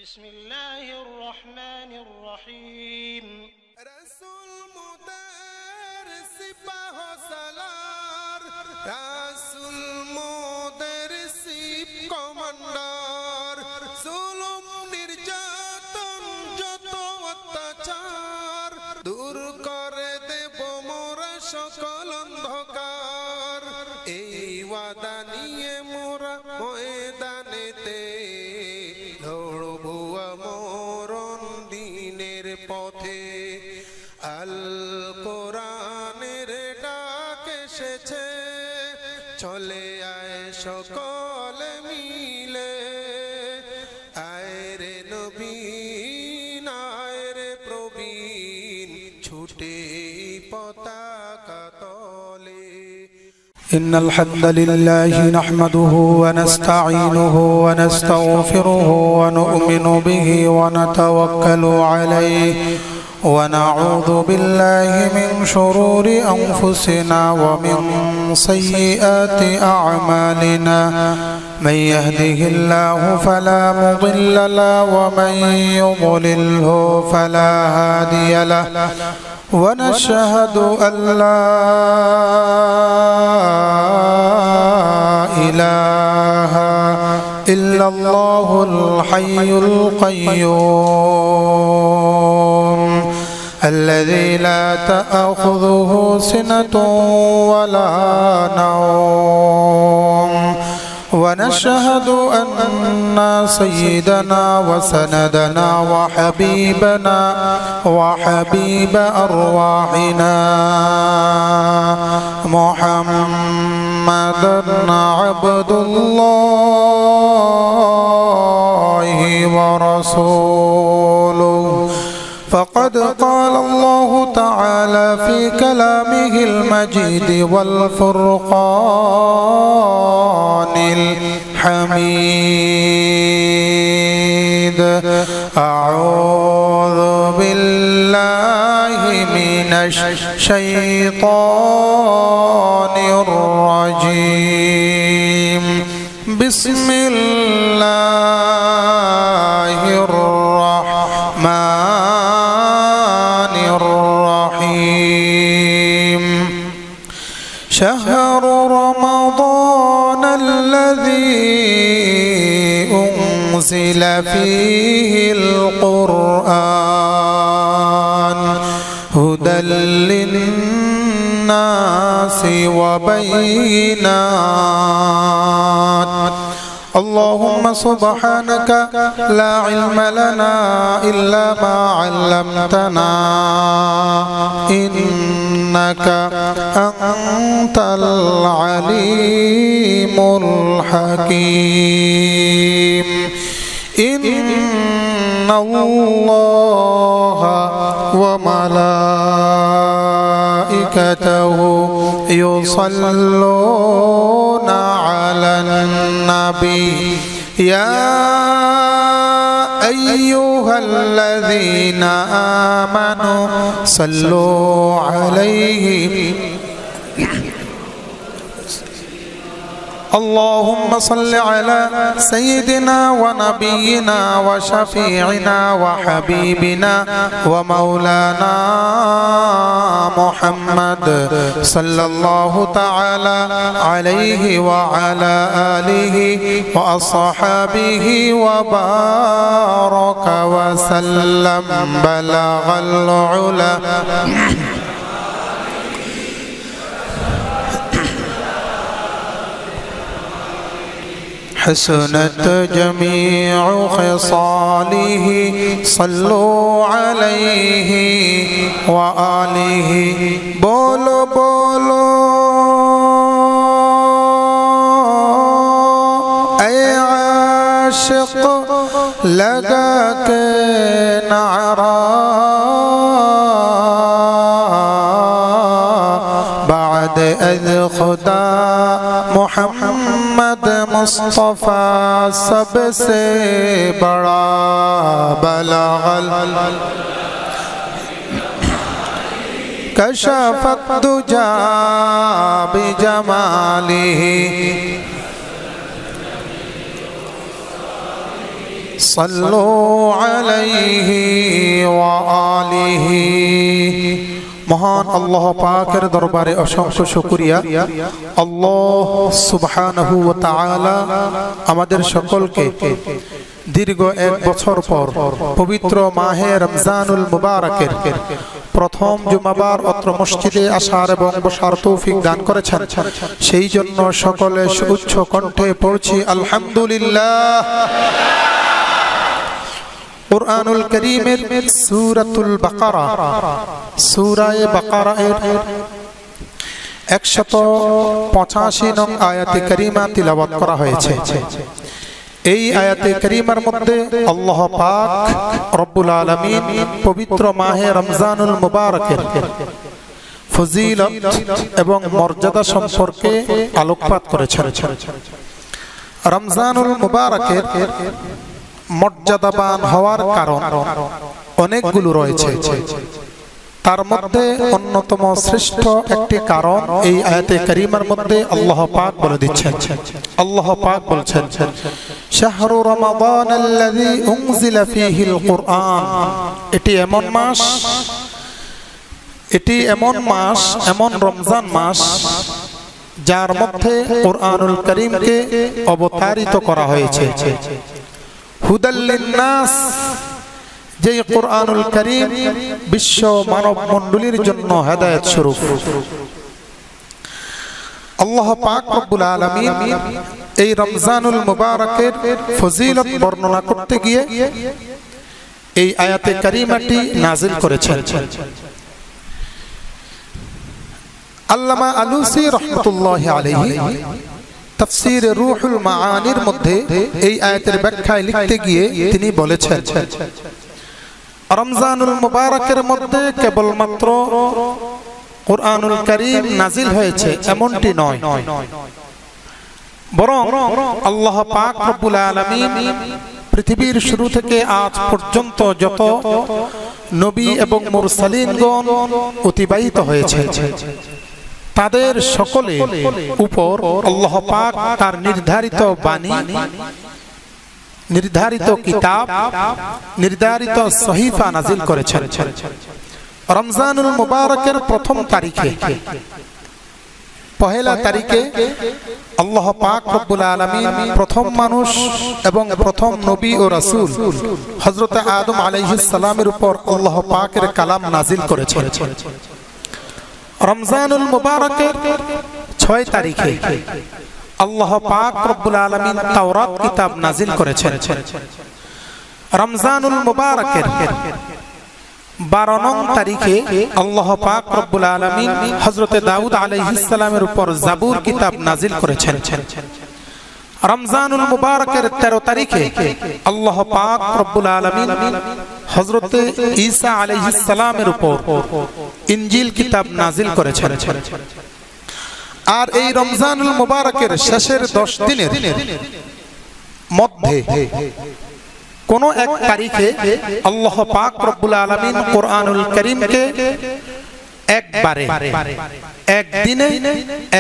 بسم الله الرحمن الرحيم رسول مدر سپاه سالار رسول مدر سپ commander জুলুম নির্যাতন যত অত্যাচার দূর করে দেব মোরা সকল অন্ধকার এই ওয়াদা নিয়ে মোরা ময়দানেতে দৌড়বো মরণ দিনের পথে আল কোরআনের ডাক এসেছে চলে আয় সকলে মিলে আয় রে নবীন আয় রে প্রবীণ ছুটে পতাকা তলে إن الحمد لله نحمده ونستعينه ونستغفره ونؤمن به ونتوكل عليه ونعوذ بالله من شرور أنفسنا ومن سيئات أعمالنا من يهده الله فلا مضل له ومن يضلله فلا هادي له ونشهد أن لا إله إلا الله الحي القيوم الذي لا تأخذه سنة ولا نوم ونشهد أن سيدنا وسندنا وحبيبنا وحبيب أرواحنا محمدا عبد الله ورسوله فقد قال الله تعالى في كلامه المجيد والفرقان الحميد أعوذ بالله من الشيطان الرجيم بسم الله الرحمن الرحيم شهر رمضان الذي أنزل فيه القرآن هدى للناس وبينات اللهم سبحانك لا علم لنا إلا ما علمتنا إنك أنت العليم الحكيم إن الله وملائكته يصلون على النبي يا أيها الذين آمنوا صلوا عليه اللهم صل على سيدنا ونبينا وشفيعنا وحبيبنا ومولانا محمد صلى الله تعالى عليه وعلى آله وأصحابه وبارك وسلم بلغ العلا حسنت جميع خصاله صلوا عليه وآله بولو بولو اے عاشق لگا کے نعرہ بعد اذ خدا محمد مصطفیٰ سب سے بڑا بلغ کشف الدجى بجماله সাল্লু আলাইহি ওয়া আলিহি। মহান আল্লাহ পাকের দরবারে অসংখ্য শুকরিয়া। আল্লাহ সুবহানাহু ওয়া তাআলা আমাদের সকলকে দীর্ঘ 1 বছর পর পবিত্র মাহে রমজানুল মুবারকের প্রথম জুমাবার অত্র মসজিদে আসার এবং বসার তৌফিক দান করেছেন। সেই জন্য সকলে উচ্চ কণ্ঠে পড়ছি আলহামদুলিল্লাহ। কুরআনুল কারীমের সূরাতুল বাকারা, সূরা বাকারা এর 185 নং আয়াতে কারিমা তিলাওয়াত করা হয়েছে। এই আয়াতে কারিমার মধ্যে আল্লাহ পাক রব্বুল আলামিন পবিত্র মাহে রমজানুল মুবারকের ফজিলত এবং মর্যাদা সম্পর্কে আলোকপাত করেছেন। রমজানুল মুবারকের মর্যাদাবান হওয়ার কারণ অনেকগুলো রয়েছে। তার মধ্যে অন্যতম শ্রেষ্ঠ একটি কারণ এই আয়াতে কারিমার মধ্যে আল্লাহ পাক বলে দিচ্ছেন। আল্লাহ পাক বলছেন, শাহরু রমাদানাল্লাযী উনজিলা ফীহিল কুরআন। এটি এমন মাস, এমন রমজান মাস যার মধ্যে কুরআনুল কারীমকে অবতারিত করা হয়েছে। হুদাল লিন্নাস, যে কুরআনুল কারীম বিশ্ব মানব মণ্ডলীর জন্য হেদায়েত স্বরূপ। আল্লাহ পাক রব্বুল আলামিন এই রমজানুল মুবারকের ফজিলত বর্ণনা করতে গিয়ে এই আয়াতে কারিমাটি নাযিল করেছেন। আল্লামা আলুসি রাহমাতুল্লাহি আলাইহি তাফসীর রূহুল মাআনির মধ্যে এই আয়াতের ব্যাখ্যায় লিখতে গিয়ে তিনি বলেছেন, রমজানুল মুবারকের মধ্যে কেবলমাত্র কুরআনুল কারীম নাযিল হয়েছে এমনটি নয়, বরং আল্লাহ পাক রব্বুল আলামিন পৃথিবীর শুরু থেকে আজ পর্যন্ত যত নবী এবং মুরসালিনগণ অতিবাহিত হয়েছে তাদের সকলের উপর আল্লাহ পাক তার নির্ধারিত বাণী, নির্ধারিত কিতাব, নির্ধারিত সহিফা নাযিল করেছেন। রমজানুল মুবারকের প্রথম তারিখে, পহেলা তারিখে আল্লাহ পাক রব্বুল আলামিন প্রথম মানুষ এবং প্রথম নবী ও রাসূল হযরত আদম আলাইহিস সালামের উপর আল্লাহ পাকের কালাম নাযিল করেছেন। রমজানুল মুবারকের 6 তারিখে আল্লাহ পাক রব্বুল আলামিন তাওরাত কিতাব নাযিল করেছেন। রমজানুল মুবারকের 12 নং তারিখে আল্লাহ পাক রব্বুল আলামিন হযরত দাউদ আলাইহিস সালামের উপর জাবুর কিতাব নাযিল করেছেন। রমজানুল মুবারকের 13 তারিখে আল্লাহ পাক রব্বুল আলামিন হযরত ঈসা আলাইহিস সালামের উপর ইনজিল কিতাব নাযিল করেছেন। আর এই রমজানুল মুবারকের শেষের 10 দিনের মধ্যে কোন এক তারিখে আল্লাহ পাক রব্বুল আলামিন কুরআনুল কারীমকে একবারে, একদিনে,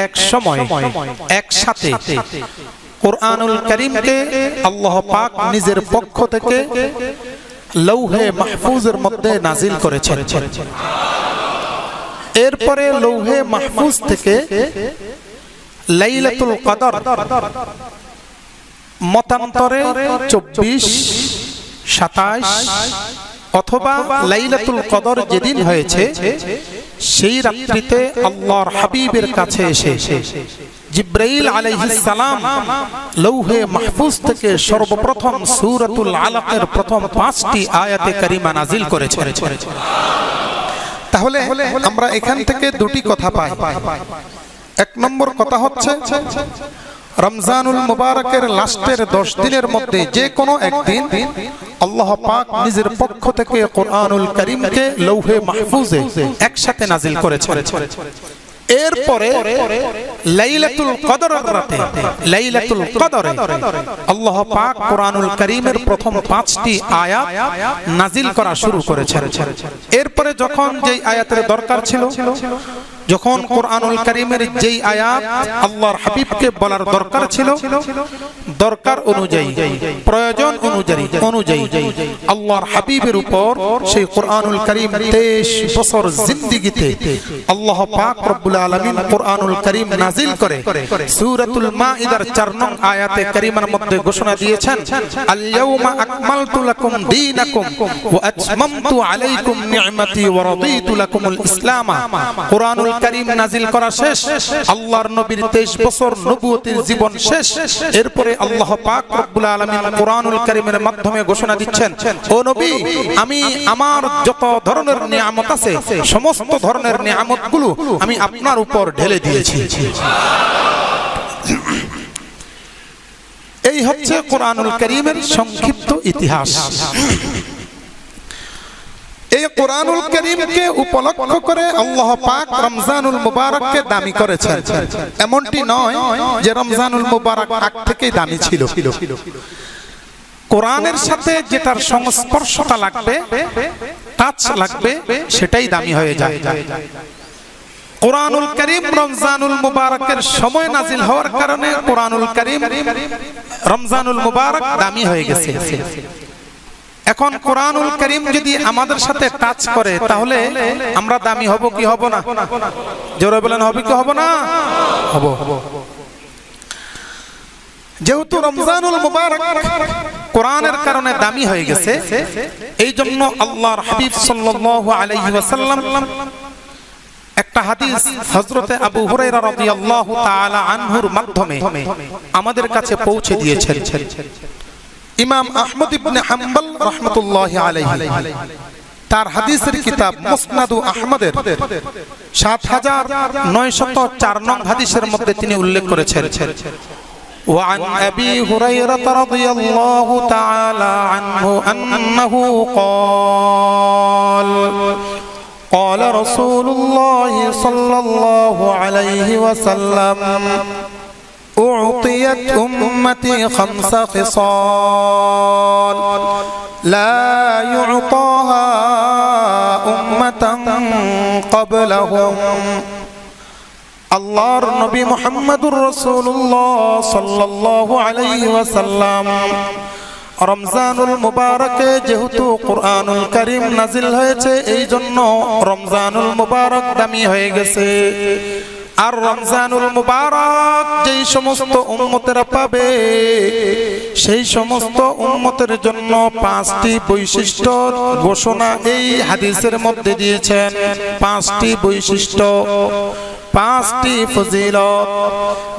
এক সময়, একসাথে কুরআনুল কারীমকে আল্লাহ পাক নিজের পক্ষ থেকে লৌহে মাহফুজের মধ্যে নাযিল করেছেন। এরপরে লৌহে মাহফুজ থেকে লাইলাতুল কদর মতান্তরে 24, 27 অথবা লাইলাতুল কদর যেদিন হয়েছে সেই রাত্রিতে আল্লাহর হাবিবের কাছে এসে জিবরাইল আলাইহিস সালাম লৌহে মাহফুজ থেকে সর্বপ্রথম সূরাতুল আলাকের প্রথম 5টি আয়াতে কারিমা নাযিল করেছেন। তাহলে আমরা এখান থেকে দুটি কথা পাই। এক নম্বর কথা হচ্ছে রমজানুল মুবারকের লাস্টের 10 দিনের মধ্যে যে কোনো একদিন আল্লাহ পাক নিজের পক্ষ থেকে কুরআনুল কারীমকে লৌহে মাহফুজে একসাথে নাযিল করেছেন। এরপরে লাইলাতুল কদরের রাতে, লাইলাতুল কদরে আল্লাহ পাক কুরআনুল কারীমের প্রথম 5টি আয়াত নাযিল করা শুরু করেছেন। এরপরে যখন যেই আয়াতের দরকার ছিল, যখন কোরআনুল কারীমের যেই আয়াত আল্লাহর হাবিবকে বলার দরকার ছিল, দরকার অনুযায়ী, প্রয়োজন অনুযায়ী আল্লাহর হাবিবের উপর সেই কোরআনুল কারীম 23 বছর জিন্দেগিতে আল্লাহ পাক রব্বুল আলামিন কোরআনুল কারীম নাজিল করে সূরাতুল মাইদার 4 নং আয়াতে কারীমার মধ্যে ঘোষণা দিয়েছেন, আল ইয়াউমা আকমালতু লাকুম দীনাকুম ওয়া আতমামতু আলাইকুম নি'মাতি ওয়া রাদিতু লাকুমুল ইসলাম। কোরআনুল কারীম নাজিল করা শেষ, আল্লাহর নবীর 23 বছর নবুয়তের জীবন শেষ। এরপরে আল্লাহ পাক রব্বুল আলামিন কোরআনুল কারীমের মাধ্যমে ঘোষণা দিচ্ছেন, ও নবী, আমি আমার যত ধরনের নিয়ামত আছে সমস্ত ধরনের নিয়ামতগুলো আমি আপনার উপর ঢেলে দিয়েছি। এই হচ্ছে কোরআনুল কারীমের সংক্ষিপ্ত ইতিহাস। এই কোরআনুল কারীমকে উপলক্ষ করে আল্লাহ পাক রমজানুল মুবারককে দামি করেছেন। এমনটি নয় যে রমজানুল মুবারক আগ থেকেই দামি ছিল। কোরআনের সাথে যেটার সংস্পর্শতা লাগবে, টাচ লাগবে, সেটাই দামি হয়ে যায়। কোরআনুল কারীম রমজানুল মুবারকের সময় নাজিল হওয়ার কারণে কোরআনুল কারীম রমজানুল মুবারক দামি হয়ে গেছে। এখন কোরআনুল কারীম যদি আমাদের সাথে টাচ করে তাহলে আমরা দামি হব কি হব না? জোরে বলেন, হবে কি হব না? হব। যেহেতু রমজানুল মুবারক কোরআনের কারণে দামি হয়ে গেছে, এই জন্য আল্লাহর হাবিব সাল্লাল্লাহু আলাইহি ওয়াসাল্লাম একটা হাদিস হযরতে আবু হুরায়রা রাদিয়াল্লাহু তাআলা আনহুর মাধ্যমে আমাদের কাছে পৌঁছে দিয়েছেন। ইমাম আহমদ ইবনে হাম্বল রাহমাতুল্লাহি আলাইহি তার হাদিসের কিতাব মুসনাদু আহমদের 7904 নং হাদিসের মধ্যে তিনি উল্লেখ করেছেন, وعن أبي هريرة رضي الله تعالى عنه أنه قال رسول الله صلى الله عليه وسلم أعطيت أمتي 5 خصال لا يعطاها أمة قبلهم। আল্লাহর নবী মুহাম্মদুর রাসূলুল্লাহ সাল্লাল্লাহু আলাইহি ওয়াসাল্লাম রমজানুল মুবারকে যেহেতু কোরআনুল কারীম নাজিল হয়েছে, এই জন্য রমজানুল মুবারক দামি হয়ে গেছে। আর রমজানুল মুবারক যেই সমস্ত উম্মতেরা পাবে সেই সমস্ত উম্মতের জন্য 5টি বৈশিষ্ট্য ঘোষণা এই হাদিসের মধ্যে দিয়েছেন। 5টি বৈশিষ্ট্য, 5টি ফজিলত।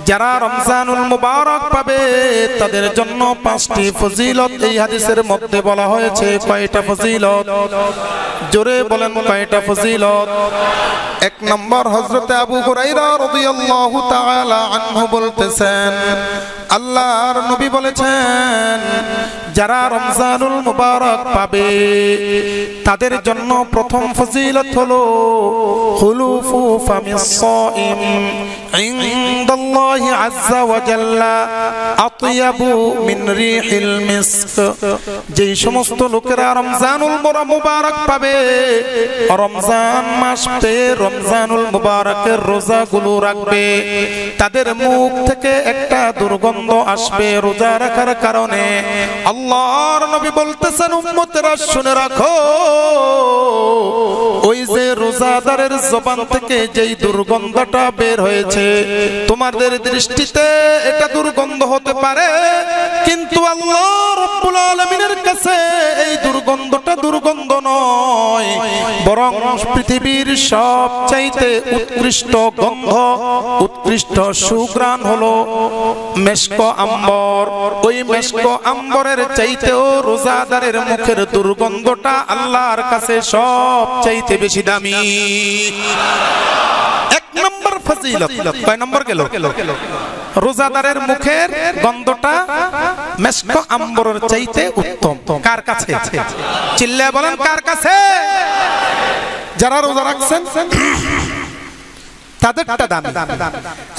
যারা রমজানুল মুবারক পাবে তাদের জন্য 5টি ফজিলত এই হাদিসের মধ্যে বলা হয়েছে। কয়টা ফজিলত? জোরে বলেন, কয়টা ফজিলত? 1 নম্বর, হযরতে আবু হুরায়রা রাদিয়াল্লাহু তাআলা আনহু বলতেছেন, আল্লাহর নবী বলেছেন, যারা রমজানুল মুবারক পাবে তাদের জন্য প্রথম ফজিলত হলো খুলুফু ফামিস সাইম ইনদাল্লাহি আযজা ওয়া জাল্লা আতয়াবু মিন রিহিল মিস্ক। যেই সমস্ত লোকেরা রমজানুল মুবারক পাবে, রমজান মাস পেয়ে রমজানুল মুবারকের রোজাগুলো রাখবে, তাদের মুখ থেকে একটা দুর্গন্ধ আসবে রোজা রাখার কারণে। আল্লাহর নবী বলতেছেন, উম্মতেরা শুনে রাখো, ওই যে রোজাদারের জবান থেকে যেই দুর্গন্ধটা বের হয়েছে, তোমাদের দৃষ্টিতে এটা দুর্গন্ধ হতে পারে, কিন্তু আল্লাহ রাব্বুল আলামিনের কাছে এই দুর্গন্ধটা দুর্গন্ধ নয়, বরং পৃথিবীর সবচাইতে উৎকৃষ্ট গন্ধ, উৎকৃষ্ট সুঘ্রাণ হলো মেশক আম্বর। ওই মেশক আম্বরের চাইতেও রোজাদারের মুখের দুর্গন্ধটা আল্লাহর কাছে সবচাইতে বেশি দামি। 1 নম্বর ফজিলত। কয় নম্বর গেল? রোজাদারের মুখের গন্ধটা মেশক আম্বরের চাইতে উত্তম। কার কাছে? চিল্লায় বলেন, কার কাছে? যারা রোজা রাখছেন তাদেরটা দামি।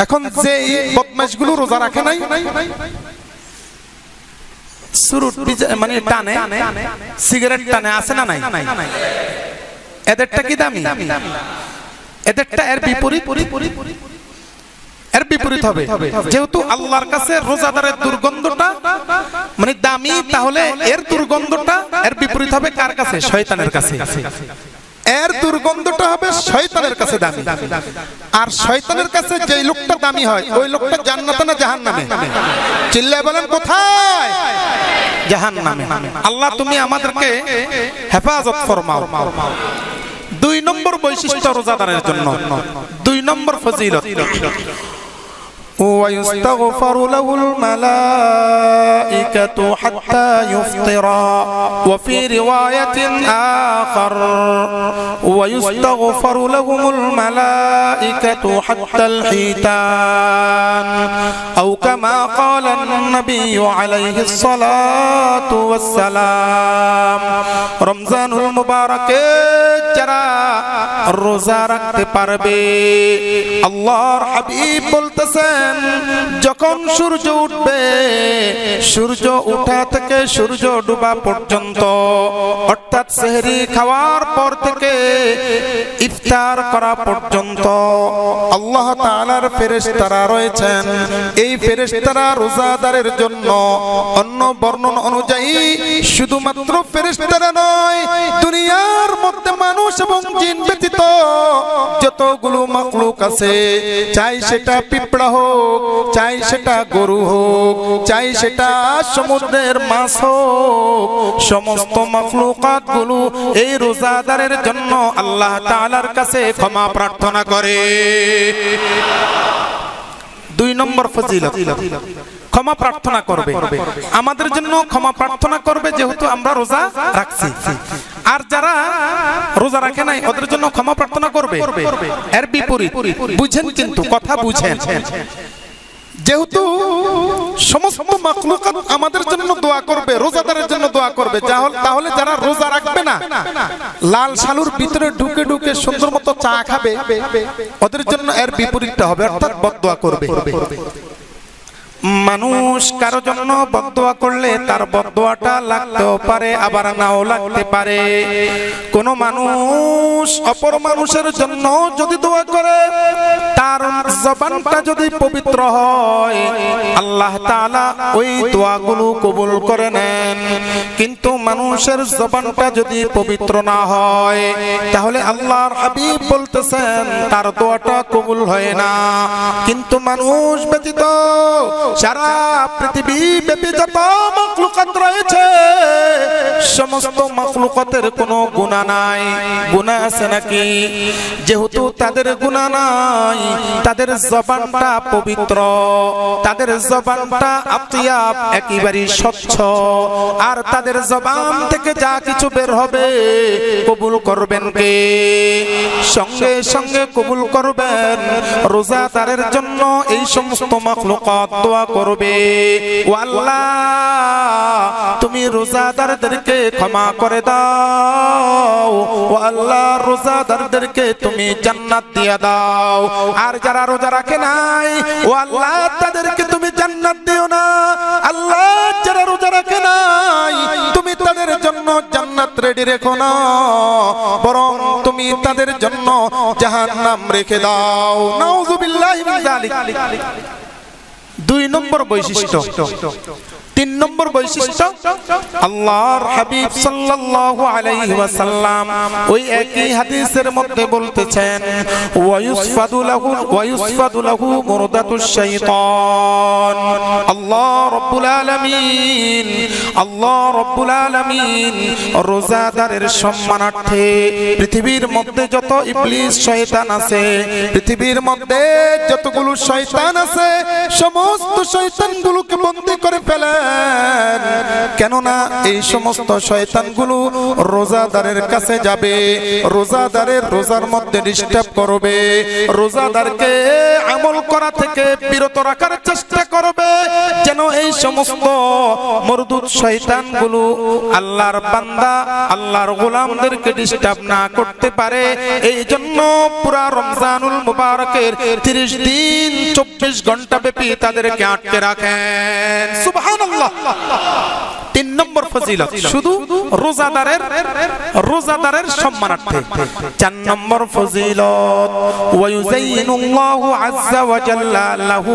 এখন যে বদমাশগুলো রোজা রাখে নাই, সুরুট মানে টানে, সিগারেট টানে, আছে না নাই? এদেরটা কি দামি? এদেরটা এর বিপরীত হবে। যেহেতু আল্লাহর কাছে রোজাদারের দুর্গন্ধটা মানে দামি, তাহলে এর দুর্গন্ধটা এর বিপরীত হবে কার কাছে? শয়তানের কাছে। এর দুর্গন্ধটা হবে শয়তানের কাছে দামি। আর শয়তানের কাছে যেই লোকটা দামি হয় ওই লোকটা জান্নাতে না জাহান্নামে? চিল্লায় বলেন কোথায়? জাহান্নামে। আল্লাহ তুমি আমাদেরকে হেফাজত ফরমাও। 2 নম্বর বৈশিষ্ট্য রোজাদারের জন্য, 2 নম্বর ফজিলত, ويستغفر له الملائكة حتى يفطر وفي رواية آخر ويستغفر لهم الملائكة حتى الحيتان أو كما قال النبي عليه الصلاة والسلام رمضان المبارك যারা রোজা রাখতে পারবে, আল্লাহর হাবিব বলতেছেন যখন সূর্য উঠবে, সূর্য ওঠা থেকে সূর্য ডোবা পর্যন্ত, অর্থাৎ সেহরি খাওয়ার পর থেকে ইফতার করা পর্যন্ত আল্লাহ তাআলার ফেরেশতারা রয়েছেন। এই ফেরেশতারা রোজাদারের জন্য অন্য বর্ণনা অনুযায়ী শুধুমাত্র ফেরেশতারা নয়, দুনিয়ার মধ্যে মানুষ এবং জিন ব্যতীত যতগুলো মাখলুক আছে, চাই সেটা পিঁপড়া হোক, চাই সেটা গরু হোক, চাই সেটা সমুদ্রের মাছ হোক, সমস্ত মাখলুকাত গুলো এই রোজাদারের জন্য আল্লাহ তাআলার কাছে ক্ষমা প্রার্থনা করে। 2 নম্বর ফজিলত, ক্ষমা প্রার্থনা করবে। আমাদের জন্য ক্ষমা প্রার্থনা করবে যেহেতু আমরা রোজা রাখছি। আর যারা রোজা রাখে নাই ওদের জন্য ক্ষমা প্রার্থনা করবে। এর বিপরীত বুঝেন, কিন্তু কথা বুঝেন। যেহেতু সমস্ত মাখলুকাত আমাদের জন্য দোয়া করবে, রোজাদারের জন্য দোয়া করবে, তাহলে যারা রোজা রাখবে না, লাল শালুর ভিতরে ঢুকে ঢুকে সুন্দর মতো চা খাবে, ওদের জন্য এর বিপরীতটা হবে, অর্থাৎ বদদোয়া করবে। মানুষ কারো জন্য বদদোয়া করলে তার বদদোয়াটা লাগতেও পারে, আবার নাও লাগতে পারে। কোন মানুষ অপর মানুষের জন্য যদি দোয়া করে, তার জবানটা যদি পবিত্র হয়, আল্লাহ তাআলা ওই দোয়াগুলো কবুল করে নেন। কিন্তু মানুষের জবানটা যদি পবিত্র না হয়, তাহলে আল্লাহর হাবিব বলতেছেন তার দোয়াটা কবুল হয় না। কিন্তু মানুষ ব্যতীত সারা পৃথিবী ব্যাপী যত মাখলুকাত রয়েছে, সমস্ত মাখলুকাতের কোনো গুনাহ নাই। গুনাহ আছে নাকি? যেহেতু তাদের গুনাহ নাই, তাদের জবানটা পবিত্র, তাদের জবানটা আতিয়াব, একেবারে স্বচ্ছ, আর তাদের জবান থেকে যা কিছু বের হবে কবুল করবেন কে? সঙ্গে সঙ্গে কবুল করবেন রোজাদারের জন্য এই সমস্ত মাখলুকাত দোয়া করবে, ও আল্লাহ তুমি রোজাদারদেরকে ক্ষমা করে দাও, ও আল্লাহ রোজাদারদেরকে তুমি জান্নাত দিয়ে দাও। আর যারা রোজা রাখে নাই, ও আল্লাহ তাদেরকে তুমি জান্নাত দিও না। আল্লাহ যারা রোজা রাখে নাই, তুমি তাদের জন্য জান্নাত রেডি রেখো না, বরং তুমি তাদের জন্য জাহান্নাম রেখে দাও। নাউযুবিল্লাহি মিন যালিক। 2 নম্বর বৈশিষ্ট্য। 3 নম্বর বৈশিষ্ট্য, আল্লাহর হাবিব সাল্লাল্লাহু আলাইহি ওয়াসাল্লাম ওই একই হাদিসের মধ্যে বলতেছেন, ওয়ায়ুসফাদু লাহু মুরদাতুশ শাইতান। আল্লাহ রাব্বুল আলামিন রোজাদারের সম্মানার্থে পৃথিবীর মধ্যে যত ইবলিস শয়তান আছে, পৃথিবীর মধ্যে যতগুলো শয়তান আছে, সমস্ত শয়তানগুলোকে বন্দী করে ফেলে। কেননা এই সমস্ত শয়তানগুলো রোজাদারের কাছে যাবে, রোজাদারের রোজার মধ্যে ডিস্টার্ব করবে, রোজাদারকে আমল করা থেকে বিরত রাখার চেষ্টা করবে, যেন এই সমস্ত মরদুদ শয়তানগুলো আল্লাহর বান্দা, আল্লাহর গোলামদেরকে ডিস্টার্ব না করতে পারে। এই জন্য পুরা রমজানুল মুবারকের 30 দিন 24 ঘন্টা ব্যাপী তাদেরকে আটকে রাখেন। সুবহানাল্লাহ। 3 নম্বর ফজিলত শুধু রোজাদারের সম্মানার্থে। 4 নম্বর ফজিলত ওয়ায়ুযায়িনুল্লাহু আযযা ওয়া জাল্লা লাহু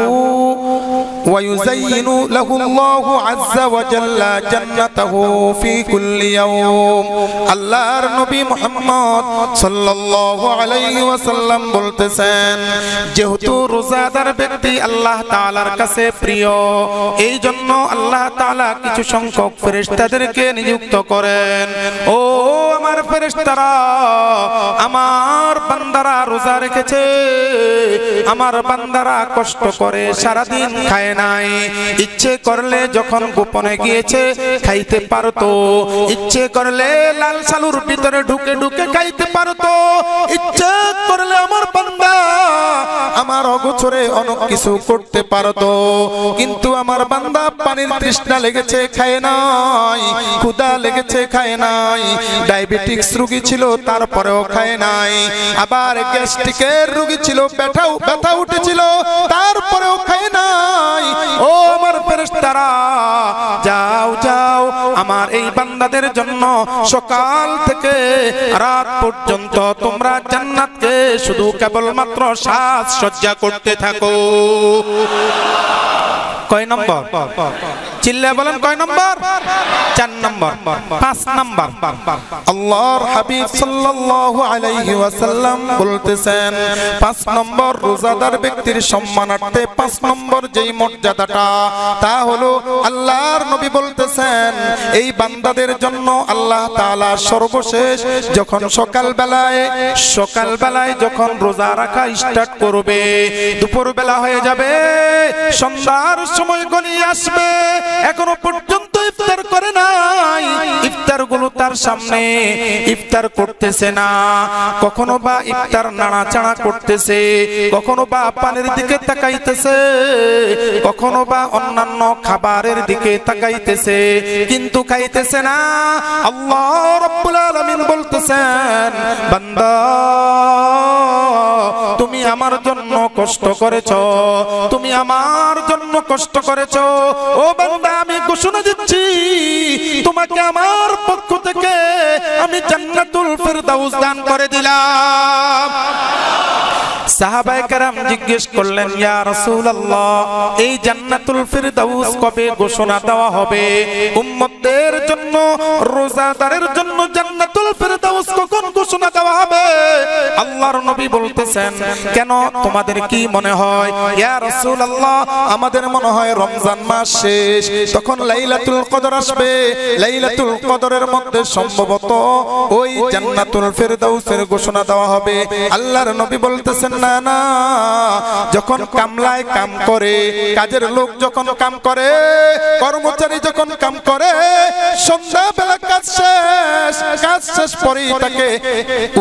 ওয়ায়ুযায়িনু লাহুল্লাহু আযযা ওয়া জাল্লা জান্নাতাহু ফি কুল্লি ইয়াওম। আল্লাহর নবী মুহাম্মদ সাল্লাল্লাহু আলাইহি ওয়াসাল্লাম বলতেছেন, যেহেতু রোজাদার ব্যক্তি আল্লাহ তাআলার কাছে প্রিয়, এই জন্য আল্লাহ তাআলা কিছু সংখ্যক ফেরেশতাদেরকে নিযুক্ত করেন। ও আমার ফেরেশতারা, আমার বান্দারা রোজা রেখেছে, আমার বান্দারা কষ্ট করে সারাদিন খায় নাই, ইচ্ছে করলে যখন গোপনে গিয়েছে খাইতে পারতো, ইচ্ছে করলে লাল সালুর ভিতরে ঢুকে ঢুকে খাইতে পারতো, ইচ্ছে করলে আমার বান্দা আমার অগোচরে অনেক কিছু করতে পারতো, কিন্তু আমার বান্দা পানির তৃষ্ণা লেগেছে খায় নাই, ক্ষুধা লেগেছে খায় নাই, ডায়াবেটিক্স রোগী ছিল তারপরেও খায় নাই, আবার গ্যাস্ট্রিকের রোগী ছিল, ব্যথা উঠেছিল তারপরেও খায় নাই। ও আমার ফেরেশতারা, যাও যাও আমার এই বান্দাদের জন্য সকাল থেকে রাত পর্যন্ত তোমরা জান্নাতকে শুধু কেবলমাত্র সাজসজ্জা করতে থাকো। কয় নম্বর? চিল্লা বলেন কয় নম্বর? 4 নম্বর। 5 নম্বর, আল্লাহর হাবিব সাল্লাল্লাহু আলাইহি ওয়াসাল্লাম বলতেছেন, 5 নম্বর রোজাদার ব্যক্তির সম্মানার্থে 5 নম্বর যেই মর্যাদাটা, তা হলো আল্লাহর নবী বলতেছেন, এই বান্দাদের জন্য আল্লাহ তাআলা সর্বশেষ যখন সকালবেলায় যখন রোজা রাখা স্টার্ট করবে, দুপুর বেলা হয়ে যাবে, সন্ধ্যার সময় গনিয়ে আসবে, এখনো পর্যন্ত ইফতার করে নাই, ইফতার গুলো তার সামনে, ইফতার করতেছে না, কখনো বা ইফতার নাড়াচাড়া করতেছে, কখনো বা পানির দিকে তাকাইতেছে, কখনো বা অন্যান্য খাবারের দিকে তাকাইতেছে, কিন্তু খাইতেছে না। আল্লাহ রাব্বুল আলামিন বলতেছেন, বান্দা তুমি আমার জন্য কষ্ট করেছো, তুমি আমার জন্য কষ্ট করেছো, ও বান্দা আমি ঘোষণা দিচ্ছি তোমাকে আমার পক্ষ থেকে আমি জান্নাতুল ফেরদাউস দান করে দিলাম। সাহাবায়ে কেরাম জিজ্ঞেস করলেন, ইয়া রাসূলুল্লাহ, এই জান্নাতুল ফেরদাউস কবে ঘোষণা দেওয়া হবে? উম্মতদের জন্য, রোজাদারের জন্য জান্নাতুল ফেরদাউস কখন ঘোষণা দেওয়া হবে? আল্লাহর নবী বলতেছেন, কেন তোমাদের কি মনে হয়? ইয়া রাসূলুল্লাহ, আমাদের মনে হয় রমজান মাস শেষ, তখন লাইলাতুল কদর আসবে, লাইলাতুল কদরের মধ্যে সম্ভবত ওই জান্নাতুল ফেরদাউসের ঘোষণা দেওয়া হবে। আল্লাহর নবী বলতেছেন, না না, যখন কামলায় কাম করে, কাজের লোক যখন কাম করে, কর্মচারী যখন কাম করে, সন্ধ্যাবেলা কাজ শেষ পরেই তাকে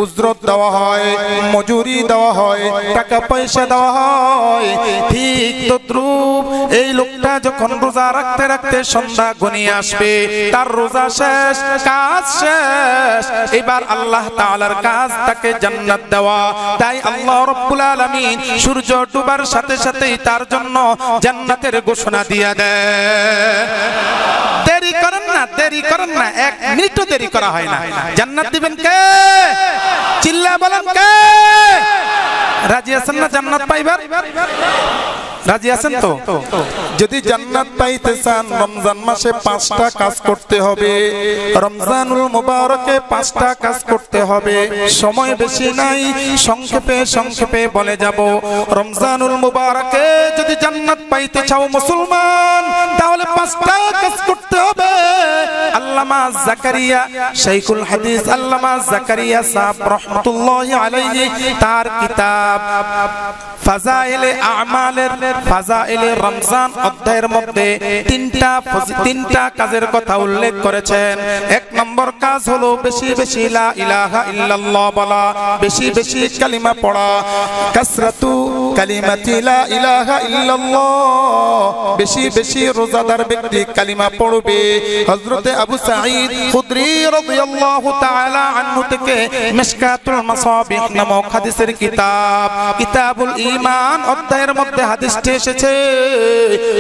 উজরত দেওয়া হয়, মজুরি দেওয়া হয়, টাকা পয়সা দেওয়া হয়। ঠিক তদ্রূপ এই লোকটা যখন রোজা রাখতে রাখতে সন্ধ্যা ঘনিয়ে আসবে, তার রোজা শেষ, কাজ শেষ, এবার আল্লাহ তাআলার কাজ তাকে জান্নাত দেওয়া। তাই আল্লাহ রাব্বুল আলামিন সূর্য ডুবার সাথে সাথেই তার জন্য জান্নাতের ঘোষণা দিয়ে দেয়। দেরি করেন না, দেরি করেন না, 1 মিনিটও দেরি করা হয় না। জান্নাত দিবেন কে? চিল্লা বলেন কে? রাজি আছেন না জান্নাত পাইবার? রাজি আছেন তো? যদি জান্নাত পাইতে চান রমজান মাসে 5টা কাজ করতে হবে, রমজানুল মুবারকে 5টা কাজ করতে হবে। সময় বেশি নাই, সংক্ষেপে বলে যাব। রমজানুল মুবারকে যদি জান্নাত পাইতে চাও মুসলমান, তাহলে 5টা কাজ করতে হবে। আল্লামা জাকারিয়া, শাইখুল হাদিস আল্লামা জাকারিয়া সাহেব রাহমাতুল্লাহি আলাইহি তার কিতাব ফাজাইলে আমালের, ফাজাইলে রমজান অধ্যায়ের মধ্যে 3টা কাজের কথা উল্লেখ করেছেন। 1 নম্বর কাজ হলো বেশি বেশি লা ইলাহা ইল্লাল্লাহ বলা, বেশি বেশি কালিমা পড়া, কাসরাতু কালিমাতি লা ইলাহা ইল্লাল্লাহ, বেশি বেশি রোজাদার ব্যক্তি কালিমা পড়বে। হযরতে আবু সাঈদ খুদরি রাদিয়াল্লাহু তাআলা আনহু থেকে মিশকাতুল মাসাবিহ নামক হাদিসের কিতাবুল ঈমান অধ্যায়ের মধ্যে হাদিসটি এসেছে।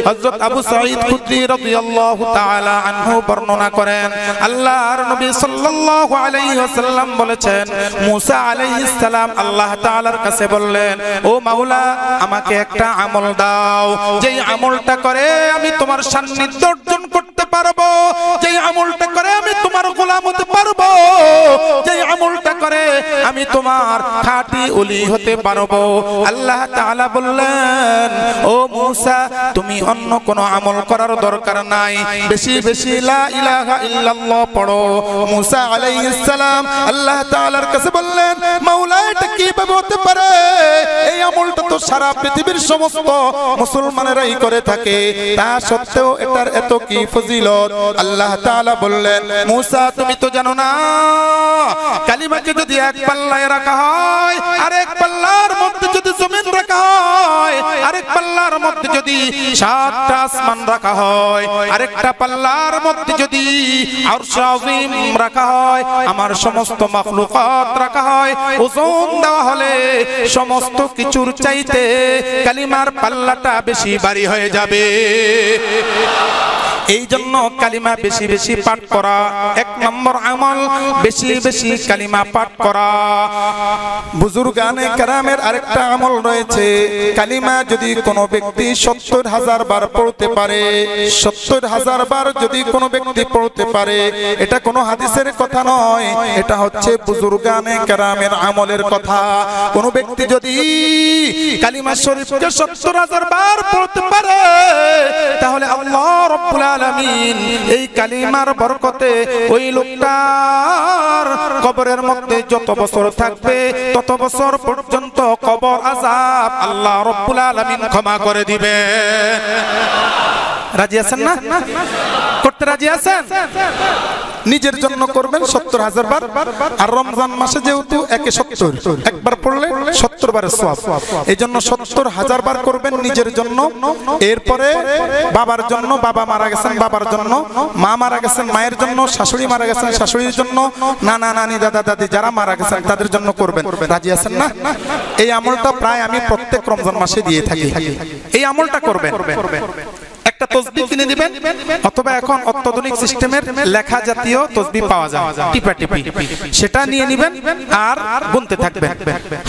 হযরত আবু সাঈদ খুদরি রাদিয়াল্লাহু তাআলা আনহু বর্ণনা করেন, আল্লাহর নবী সাল্লাল্লাহু আলাইহি ওয়াসাল্লাম বলেছেন, মুসা আলাইহিস সালাম আল্লাহ তাআলার কাছে বললেন, ও মাওলা, আমাকে একটা আমল দাও, যেই আমলটা করে আমি তোমার সান্নিধ্য অর্জন করতে পারবো, যেই আমলটা করে আমি তোমার গোলাম হতে পারবো, যেই আমলটা করে আমি তোমার খাঁটি ওলি হতে পারবো। আল্লাহ তাআলা বললেন, ও মুসা, তুমি অন্য কোনো আমল করার দরকার নাই, বেশি বেশি লা ইলাহা ইল্লাল্লাহ পড়ো। মুসা আলাইহিস সালাম আল্লাহ তাআলার কাছে বললেন, মাওলা, এটা কিভাবে হতে পারে? এই আমলটা তো সারা পৃথিবীর সমস্ত মুসলমানেরাই করে থাকে, তা সত্ত্বেও এটার এত কি ফজিলত? আল্লাহ তাআলা বললেন, মুসা, তুমি তো জানো না, কালিমাকে যদি এক পাল্লায় রাখা হয়, আরেক পাল্লার মধ্যে যদি জমিন রাখা হয়, আরেক পাল্লার মধ্যে যদি সাতটা আসমান রাখা হয়, আরেকটা পাল্লার মধ্যে যদি আরশ আযীম রাখা হয়, আমার সমস্ত মাখলুকাত রাখা হয়, ওজন দেওয়া হলে সমস্ত কিছুর চাইতে কালিমার পাল্লাটা বেশি ভারী হয়ে যাবে। এই জন্য কালিমা বেশি বেশি পাঠ করা এক নম্বর আমল, বেশি বেশি কালিমা পাঠ করা। বুজুর্গানে কেরামের আরেকটা আমল রয়েছে, কালিমা যদি কোনো ব্যক্তি ৭০,০০০ বার পড়তে পারে, ৭০,০০০ বার যদি কোনো ব্যক্তি পড়তে পারে, এটা কোনো হাদিসের কথা নয়, এটা হচ্ছে বুজুর্গানে কেরামের আমলের কথা। কোনো ব্যক্তি যদি কালিমা শরীফকে ৭০,০০০ বার পড়তে পারে, তাহলে আল্লাহ রাব্বুল আলামিন এই কালিমার বরকতে ওই লোকটার কবরের মধ্যে যত বছর থাকবে তত বছর পর্যন্ত কবর আযাব আল্লাহ রাব্বুল আলামিন ক্ষমা করে দিবেন। রাজি আছেন না? করতে রাজি আছেন? নিজের জন্য করবেন ৭০,০০০ বার, আর রমজান মাসে যেহেতু ১৭০ একবার পড়লে ৭০ বারের সওয়াব, এই জন্য ৭০,০০০ বার করবেন নিজের জন্য। এরপরে বাবার জন্য, বাবা মারা গেছেন বাবার জন্য, মা মারা গেছেন মায়ের জন্য, শাশুড়ি মারা গেছেন শাশুড়ির জন্য, নানা নানি দাদা দাদি যারা মারা গেছেন তাদের জন্য করবেন। রাজি আছেন না? এই আমলটা প্রায় আমি প্রত্যেক রমজান মাসে দিয়ে থাকি। এই আমলটা করবেন। একটা তসবিহ কিনে দিবেন, অথবা এখন অত্যাধুনিক সিস্টেমের লেখা জাতীয় তসবিহ পাওয়া যায়, টিপা টিপি, সেটা নিয়ে নেবেন আর গুনতে থাকবেন।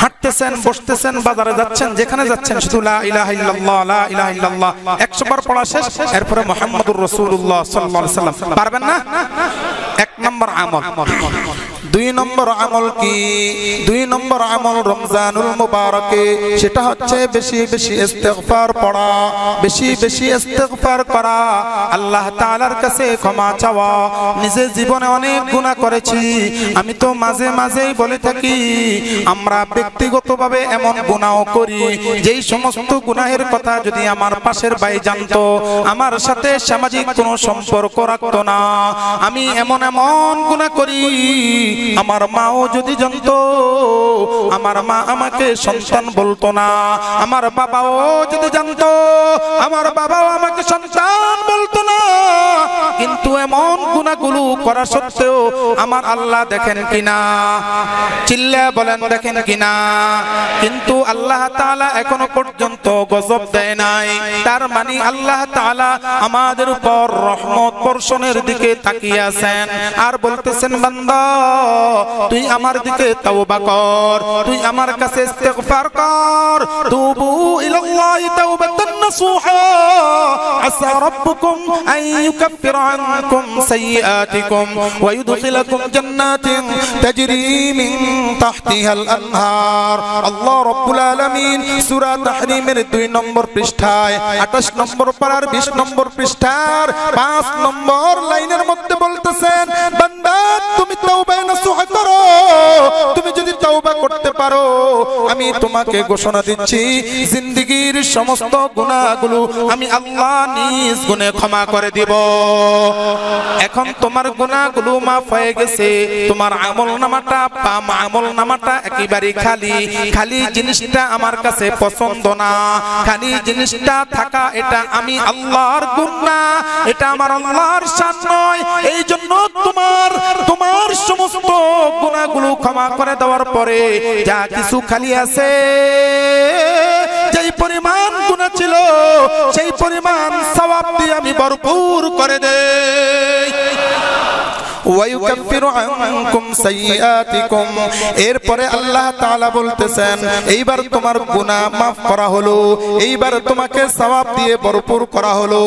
হাঁটতেছেন, বসতেছেন, বাজারে যাচ্ছেন, যেখানে যাচ্ছেন শুধু লা ইলাহা ইল্লাল্লাহ, লা ইলাহা ইল্লাল্লাহ ১০০ বার পড়া শেষ, এরপরে মুহাম্মাদুর রাসূলুল্লাহ সাল্লাল্লাহু আলাইহি ওয়াসাল্লাম। পারবেন না? এক নম্বর আমল। দুই নম্বর আমল কি? দুই নম্বর আমল রমজানুল মুবারকে, সেটা হচ্ছে বেশি বেশি ইস্তিগফার পড়া, বেশি বেশি ইস্তিগফার করা, আল্লাহ তাআলার কাছে ক্ষমা চাওয়া। নিজে জীবনে অনেক গুনাহ করেছি, আমি তো মাঝে মাঝেই বলে থাকি, আমরা ব্যক্তিগতভাবে এমন গুনাহও করি যেই সমস্ত গুনাহের কথা যদি আমার পাশের ভাই জানতো, আমার সাথে সামাজিক কোনো সম্পর্ক রাখতো না। আমি এমন এমন গুনাহ করি, আমার মাও যদি জানতো, আমার মা আমাকে সন্তান বলতো না। আমার বাবাও যদি জানতো, আমার বাবাও আমাকে সন্তান বলতো না। কিন্তু এমন গুনাহগুলো করা সত্ত্বেও আমার আল্লাহ দেখেন কিনা? চিল্লা বলেন, দেখেন কিনা? কিন্তু আল্লাহ তাআলা এখনো পর্যন্ত গজব দেয় নাই। তার মানে আল্লাহ তাআলা আমাদের উপর রহমত বর্ষণের দিকে তাকিয়ে আছেন আর বলতেছেন, বান্দা, তুই আমার দিকে তওবা কর, তুই আমার কাছে ইস্তিগফার কর। তুবু ইলাল্লাহি তাওবাতান নাসুহা, আসা রাব্বুকুম আন ইউকাফিরা আনকুম সাইয়্যাতিকুম ওয়া ইউদখিলাকুম জান্নাতিন তাজরি মিন তাহতিহাল আনহার। আল্লাহ রাব্বুল আলামিন সূরা তাহরীমের ২ নম্বর পৃষ্ঠায় ২৮ নম্বর পারার ২০ নম্বর পৃষ্ঠার ৫ নম্বর লাইনের মধ্যে বলতেছেন, বান্দা, তুমি তওবা নাসুহা করো। তুমি যদি তওবা করতে পারো, আমি তোমাকে ঘোষণা দিচ্ছি, জিন্দেগীর সমস্ত গুনাহগুলো আমি আল্লাহ নিজ গুণে ক্ষমা করে দিব। এখন তোমার গুনাহগুলো মাফ হয়ে গেছে, তোমার আমলনামাটা একেবারে খালি। খালি জিনিসটা আমার কাছে পছন্দ না, খালি জিনিসটা থাকা এটা আমি আল্লাহর গুণ না, এটা আমার আল্লাহর শান নয়। এই জন্য তোমার সমস্ত গুনাহগুলো ক্ষমা করে দেওয়ার পরে যা কিছু খালি আছে যেই পরিমাণ গুনাহ ছিল সেই পরিমাণ সওয়াব দিয়ে আমি ভরপুর করে দেই। ওয়ায়ুকাফিরু আনকুম সাইয়্যাতিকুম, এরপরে আল্লাহ তাআলা বলতেছেন এইবার তোমার গুনাহ maaf করা হলো, এইবার তোমাকে সওয়াব দিয়ে ভরপুর করা হলো।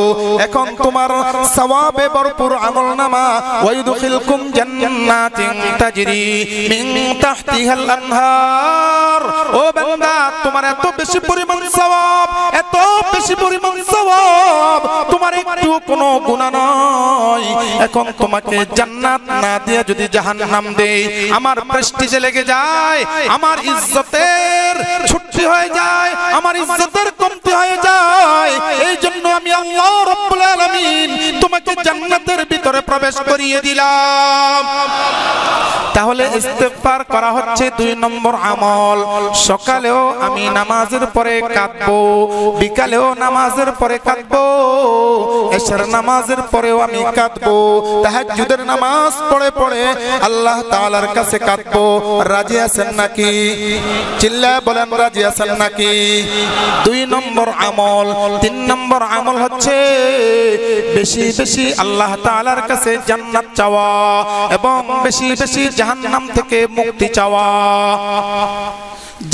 এখন তোমার সওয়াবে ভরপুর আমলনামা। ওয়ায়ুদখিলকুম জান্নাতিন তাজরি মিন তাহতিহাল আনহার, ও বান্দা তোমার এত বেশি পরিমাণ সওয়াব, এত বেশি পরিমাণ সওয়াব, তোমার একটু কোনো গুনাহ নয়। এখন তোমাকে জান্নাত না দিয়ে যদি জাহান্নাম দেই, আমার প্রেস্টিজে লেগে যায়, আমার ইজ্জতের ছুটি হয়ে যায়, আমার ইজ্জতের কমতি হয়ে যায়। এই জন্য আমি আল্লাহ রাব্বুল আলামিন তোমাকে জান্নাতের ভিতরে প্রবেশ করিয়ে দিলাম। তাহলে ইস্তেগফার করা হচ্ছে 2 নম্বর আমল। সকালেও আমি নামাজের পরে কাঁদবো, বিকালেও নামাজের পরে কাঁদবো, এশার নামাজের পরেও আমি কাঁদবো, তাহাজ্জুদের নামাজ পড়ে পড়ে আল্লাহ তাআলার কাছে কাঁদবো। রাজি আছেন নাকি? চিল্লায় বলেন রাজি আছেন নাকি? 2 নম্বর আমল। 3 নম্বর আমল হচ্ছে বেশি বেশি আল্লাহ তাআলার কাছে জান্নাত চাওয়া এবং বেশি বেশি জাহান্নাম থেকে মুক্তি চাওয়া।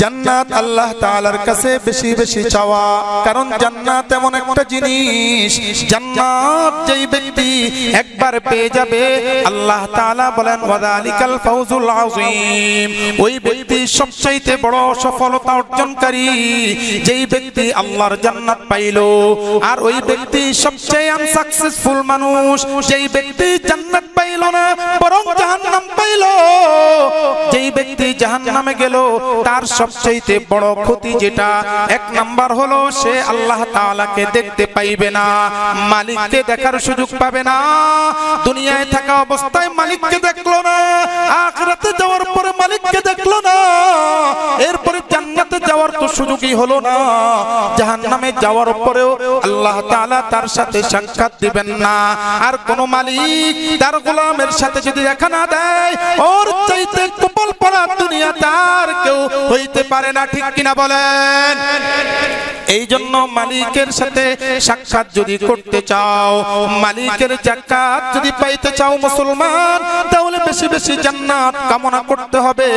জান্নাত আল্লাহ তাআলার কাছে বেশি বেশি চাওয়া, কারণ জান্নাত এমন একটা জিনিস, জান্নাত যেই ব্যক্তি একবার পেয়ে যাবে আল্লাহ তাআলা বলেন ওয়াযালিকাল ফাউজুল আযীম, ওই ব্যক্তি সবচেয়ে বড় সফলতা অর্জনকারী, যেই ব্যক্তি আল্লাহর জান্নাত পাইলো। আর ওই ব্যক্তি সবচেয়ে আনসাকসেসফুল মানুষ, যেই ব্যক্তি জান্নাত পাইল না বরং জাহান্নাম পাইল। যেই ব্যক্তি জাহান্নামে গেল তার সবচেয়ে বড় ক্ষতি যেটা, 1 নাম্বার হলো সে আল্লাহ তাআলাকে দেখতে পাইবে না, মালিককে দেখার সুযোগ পাবে না। দুনিয়ায় থাকা অবস্থায় মালিককে দেখলো না, আখিরাতে যাওয়ার পরে মালিককে দেখলো না, এরপরে জান্নাতে যাওয়ার তো সুযোগই হলো না। জাহান্নামে যাওয়ার পরেও আল্লাহ তাআলা তার সাথে সাক্ষাৎ দিবেন না। আর কোন মালিক তার গোলামের সাথে যদি দেখা না দেয়, ওর চাইতে কপাল পড়া দুনিয়া তার কেউ হইতে পারে না, ঠিক কিনা বলেন? এই জন্য মালিকের সাথে সাক্ষাৎ যদি করতে চাও, মালিকের জাকাত যদি পাইতে চাও মুসলমান, তাহলে বেশি বেশি জান্নাত কামনা করতে হবে।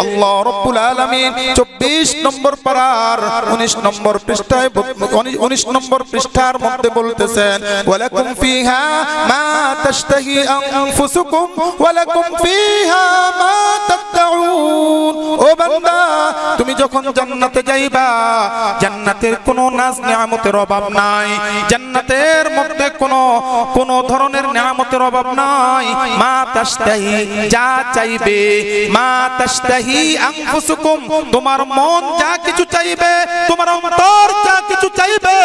আল্লাহ রাব্বুল আলামিন 24 নম্বর পারার 19 নম্বর পৃষ্ঠায় 19 নম্বর পৃষ্ঠার মধ্যে বলতেছেন ওয়ালাকুম ফিহা মা তাশতাহি আনফুসুকুম ওয়ালাকুম ফিহা মা তাদউন। ও বান্দা, তুমি যখন জান্নাতে যাইবা, জান্নাতের কোনো নাজ নিয়ামতের অভাব নাই, জান্নাতের মধ্যে কোনো ধরনের নিয়ামতের অভাব নাই। মা তাশতাহি, যা চাইবে, মা তাশতাহি আনফুসুকুম, তোমার মন যা কিছু চাইবে, তোমার অন্তর যা কিছু চাইবে,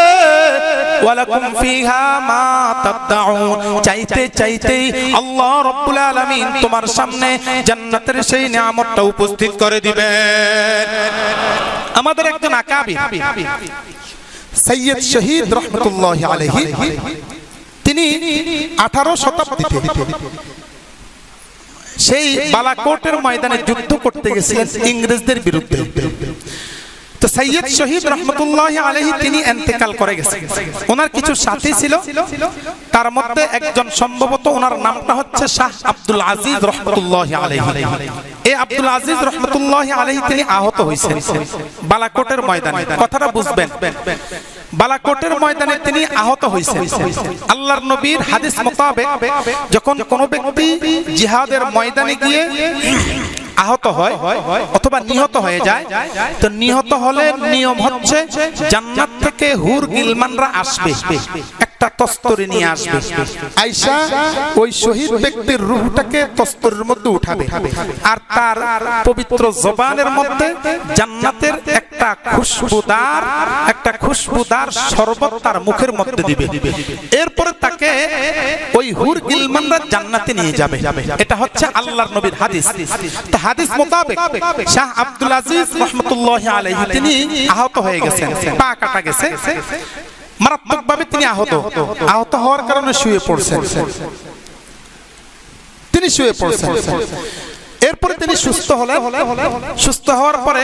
ওয়ালাকুম ফিহা মা তাদউন, চাইতে চাইতেই আল্লাহ রাব্বুল আলামিন তোমার সামনে জান্নাতের সেই নিয়ামতটা উপস্থিত করে দিবেন। আমাদের একজন আকাবির সৈয়দ শহীদ রহমতুল্লাহি আলাইহি, তিনি 18 শতাব্দীতে সেই বালাকোটের ময়দানে যুদ্ধ করতে গেছিলেন ইংরেজদের বিরুদ্ধে। তো সৈয়দ শহীদ রহমতুল্লাহি আলাইহি তিনি ইন্তেকাল করে গেছেন। ওনার কিছু সাথী ছিল, তার মধ্যে একজন সম্ভবত ওনার নামটা হচ্ছে শাহ আব্দুল আজিজ রহমতুল্লাহি আলাইহি। এই আব্দুল আজিজ রহমতুল্লাহি আলাইহি তিনি আহত হয়েছেন বালাকোটের ময়দানে। কথাটা বুঝবেন, বালাকোটের ময়দানে তিনি আহত হয়েছেন। আল্লাহর নবীর হাদিস মোতাবেক যখন কোন ব্যক্তি জিহাদের ময়দানে গিয়ে আহত হয় অথবা নিহত হয়ে যায়, তো নিহত হলে নিয়ম হচ্ছে জান্নাত থেকে হুর গিলমানরা আসবে, একটা তস্তরি নিয়ে আসবে, আয়েশা ওই শহীদ ব্যক্তির রূহটাকে তস্তরির মধ্যে উঠাবে আর তার পবিত্র জবানের মধ্যে জান্নাতের একটা খুশবুদার শরবত তার মুখের মধ্যে দিবে। এরপরে তাকে ওই হুর গিলমানরা জান্নাতে নিয়ে যাবে। এটা হচ্ছে আল্লাহর নবীর হাদিস। তো হাদিস মোতাবেক শাহ আব্দুল আজিজ রহমতুল্লাহি আলাইহি তিনি আহত হয়ে গেছেন, পা কাটা গেছে, মারাত্মকভাবে তিনি আহত হওয়ার কারণে শুয়ে পড়ছেন। তিনি শুয়ে পড়ছেন। এরপরে তিনি সুস্থ হলেন। সুস্থ হওয়ার পরে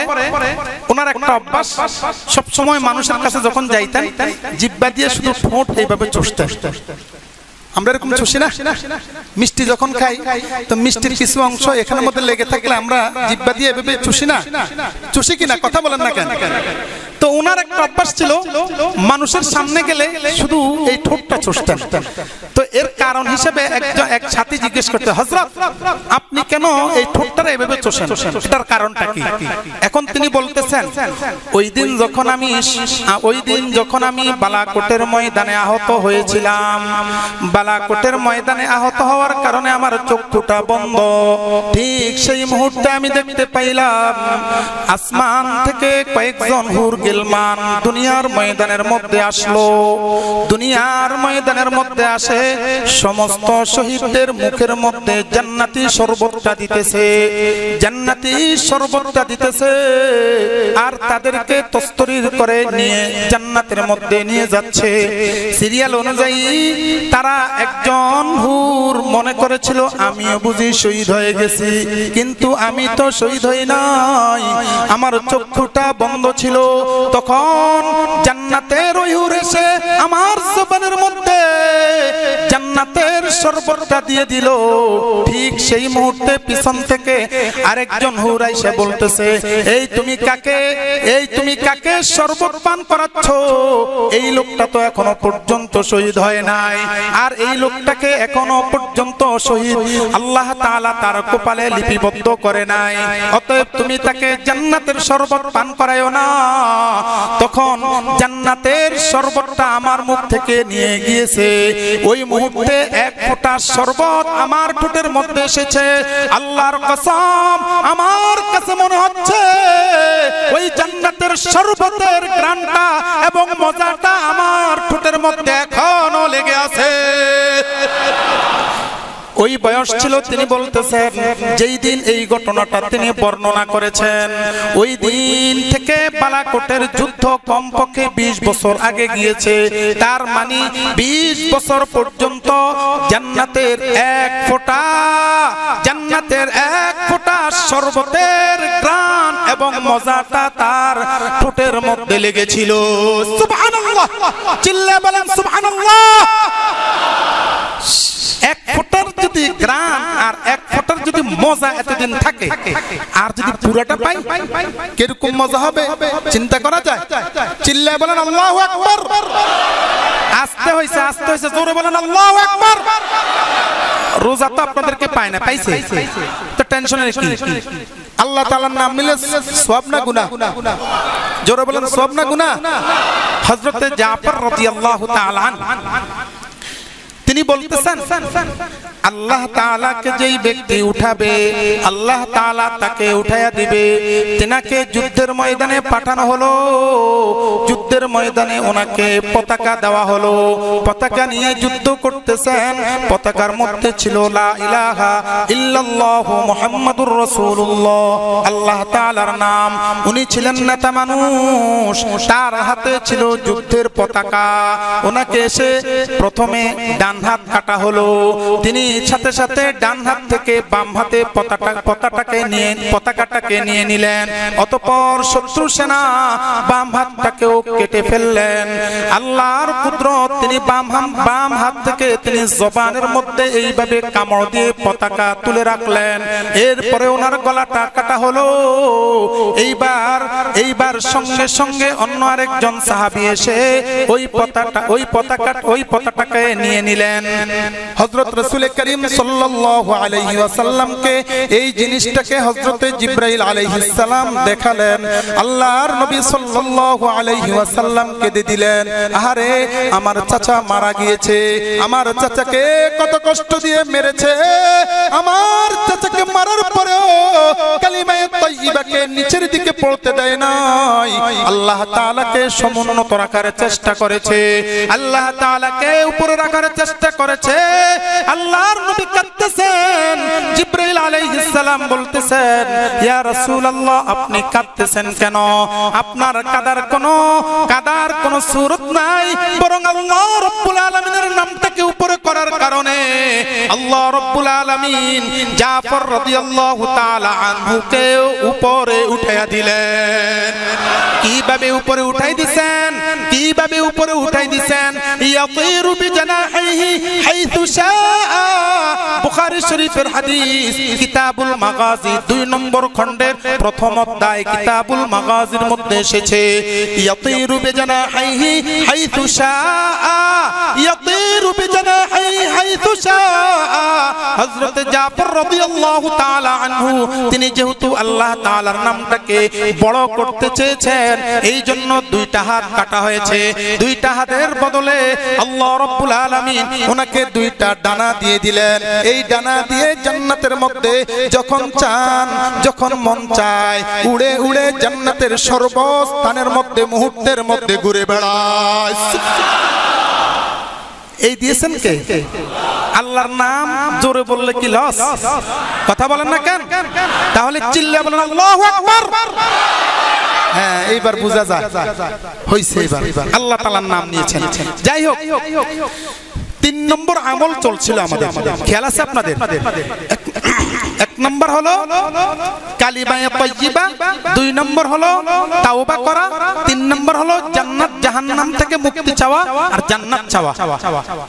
ওনার একটা অভ্যাস, সব সময় মানুষের কাছে যখন যাইতেন জিহ্বা দিয়ে শুধু ঠোঁট এইভাবে চুষতেন। আমরা এরকম চুষি না? মিষ্টি যখন খাই তো মিষ্টির কিছু অংশ এখানের মধ্যে লেগে থাকলে আমরা জিহ্বা দিয়ে এভাবে চুষি না? চুষি কিনা? কথা বলেন না কেন? তো ওনার একটা অভ্যাস ছিল মানুষের সামনে গেলে শুধু এই ঠোঁটটা চুষতেন। তো এর কারণ হিসেবে এক সাথী জিজ্ঞেস করতে, হযরত আপনি কেন এই ঠোঁটটা এভাবে চুষেন, এটার কারণটা কি? এখন তিনি বলতেছেন, ওই দিন যখন আমি বালাকোটের ময়দানে আহত হয়েছিলাম, বালাকোটের ময়দানে আহত হওয়ার কারণে আমার চক্ষুটা বন্ধ। ঠিক সেই মুহূর্তে আমি দেখতে পাইলাম আসমান থেকে কয়েকজন হুর গিলমান দুনিয়ার ময়দানের মধ্যে আসলো। দুনিয়ার ময়দানের মধ্যে আসে সমস্ত শহীদদের মুখের মধ্যে জান্নাতি শরবতটা দিতেছে, জান্নাতি শরবতটা দিতেছে, আর তাদেরকে তস্তরির করে নিয়ে জান্নাতের মধ্যে নিয়ে যাচ্ছে। সিরিয়াল অনুযায়ী তারা একজন হুর মনে করেছিল আমিও বুঝি শহীদ হয়ে গেছি, কিন্তু আমি তো শহীদ হই নাই, আমার চক্ষুটা বন্ধ ছিল। তখন জান্নাতের ওই হুর এসে আমার জবানের মধ্যে জান্নাতের শরবতটা দিয়ে দিল। ঠিক সেই মুহূর্তে পিছন থেকে আরেকজন হুর এসে বলতেছে, এই তুমি কাকে শরবত পান করাচ্ছ? এই লোকটা তো এখনো পর্যন্ত শহীদ হয় নাই, আর এই লোকটাকে এখনো পর্যন্ত শহীদ আল্লাহ তাআলা তার কপালে লিপিবদ্ধ করে নাই, অতএব তুমি তাকে জান্নাতের শরবত পান করায়ো না। তখন জান্নাতের শরবতটা আমার মুখ থেকে নিয়ে গিয়েছে। ওই মুহূর্তে এক ফোঁটা শরবত আমার ঠোঁটের মধ্যে এসেছে। আল্লাহর কসম, আমার কাছে মনে হচ্ছে ওই জান্নাতের শরবতের ঘ্রাণটা এবং মজাটা আমার ঠোঁটের মধ্যে এখনো লেগে আছে। ওই বয়স ছিল, তিনি বলতেছেন যেই দিন এই ঘটনাটা তিনি বর্ণনা করেছেন, ওই দিন থেকে বালাকোটের যুদ্ধ কমপক্ষে 20 বছর আগে গিয়েছে। তার মানে 20 বছর পর্যন্ত জান্নাতের এক ফোঁটা শরবতের ঘ্রাণ এবং মজাটা তার ঠোঁটের মধ্যে লেগেছিল। সুবহানাল্লাহ, চিল্লা বলেন সুবহানাল্লাহ। এক ফোঁটার যদি ঘ্রাণ আর এক ফোঁটার যদি মজা এতদিন থাকে, আর যদি পুরোটা পাই কিরকম মজা হবে চিন্তা করা যায়? চিল্লায় বলেন আল্লাহু আকবার। আস্তে হইছে, জোরে বলেন আল্লাহু আকবার। রোজা তো আপনাদেরকে পায় না, পাইছে তো টেনশনের কি? আল্লাহ তাআলার নাম নিলে সওয়াব না গুনাহ? জোরে বলেন সওয়াব না গুনাহ? হযরতে জাফর রাদিয়াল্লাহু তাআলা আনহু তিনি বলতেছেন, আল্লাহ তাআলাকে যেই ব্যক্তি উঠাবে আল্লাহ তাআলা তাকে উঠায়া দিবে। তিনাকে যুদ্ধের ময়দানে পাঠানো হলো, যুদ্ধের ময়দানে ওনাকে পতাকা দেওয়া হলো, পতাকা নিয়ে যুদ্ধ করতেছেন। পতাকার মধ্যে ছিল লা ইলাহা ইল্লাল্লাহু মুহাম্মাদুর রাসূলুল্লাহ, আল্লাহ তাআলার নাম। উনি ছিলেন নেতা মানুষ, তার হাতে ছিল যুদ্ধের পতাকা। ওনাকে এসে প্রথমে ডান হাত কাটা হলো, তিনি সাথে সাথে ডান হাত থেকে বাম হাতে পতাকাটাকে নিয়ে নিলেন। অতঃপর শত্রু সেনা বাম হাতটাকেও কেটে ফেললেন। আল্লাহর কুদরত, তিনি বাম হাত থেকে তিনি জবানের মধ্যে এইভাবে কামড় দিয়ে পতাকা তুলে রাখলেন। এরপরে ওনার গলাটা কাটা হলো। এইবার সঙ্গে সঙ্গে অন্য আরেকজন সাহাবী এসে ওই পতাকাটাকে নিয়ে নিলেন। হযরত রাসূল করিম সাল্লাল্লাহু আলাইহি ওয়াসাল্লামকে এই জিনিসটাকে হযরতে জিবরাইল আলাইহিস সালাম দেখালেন। আল্লাহর নবী সাল্লাল্লাহু আলাইহি ওয়াসাল্লামকে দিয়ে দিলেন, আরে আমার চাচা মারা গিয়েছে, আমার চাচাকে কত কষ্ট দিয়ে মেরেছে, আমার চাচাকে মারার পরেও কালিমায়ে তাইয়্যিবাকে নিচের দিকে পড়তে দেয় নাই, আল্লাহ তাআলাকে সমুন্নত রাখার চেষ্টা করেছে, আল্লাহ তাআলাকে উপরে রাখার চেষ্টা করেছে। আল্লাহর নবী কাঁদতেছেন, জিবরাইল আলাইহিস সালাম বলতেছেন, ইয়া রাসূলুল্লাহ আপনি কাঁদতেছেন কেন? আপনার কাদার কোনো সূরত নাই, বরং আল্লাহ রাব্বুল আলামিনের নামটাকে উপরে করার কারণে আল্লাহ রাব্বুল আলামিন জাফর রাদিয়াল্লাহু তাআলা আনহুকে উপরে উঠাইয়া দিলেন। কিভাবে উপরে উঠাই দিবেন? কিভাবে উপরে উঠাই দিবেন? ইয়াতিরু বিজানাহিহি হাইথু শাআ। বুখারী শরীফের হাদিস, কিতাবুল মাগাজি 2 নম্বর খণ্ডের প্রথম অধ্যায় কিতাবুল মাগাজির মধ্যে এসেছে, ইয়াতিরু বিজানাহিহি হাইথু শাআ, ইয়াতিরু বিজানাহিহি হাইথু শাআ। হযরত জাফর রাদিয়াল্লাহু তাআলা আনহু তিনি যেহেতু আল্লাহ তাআলার নামটাকে বড় করতে চেয়েছেন, এই জন্য 2টা হাত কাটা হয়েছে। 2টা হাতের বদলে আল্লাহ রাব্বুল আলামিন ওনাকে 2টা ডানা দিয়ে দিলেন। এই ডানা দিয়ে জান্নাতের মধ্যে যখন চান, যখন মন চায়, উড়ে উড়ে জান্নাতের সর্বস্থানের মধ্যে মুহূর্তের মধ্যে ঘুরে বেড়ায়। এই দিয়েছেন কে? আল্লাহর নাম জোরে বললে কি লস? কথা বলেন না কেন? তাহলে চিল্লে বলেন আল্লাহু আকবার। হ্যাঁ, এইবার বোঝা যায় হইছে। এবার আল্লাহ তাআলার নাম নিয়েছেন। যাই হোক, 3 নম্বর আমল চলছিল আমাদের, খেয়াল আছে আপনাদের? 1 নম্বর হলো কালিমায়ে তাইয়্যিবা, 2 নম্বর হলো তাওবা করা, 3 নম্বর হলো জান্নাত জাহান্নাম থেকে মুক্তি চাওয়া আর জান্নাত চাওয়া।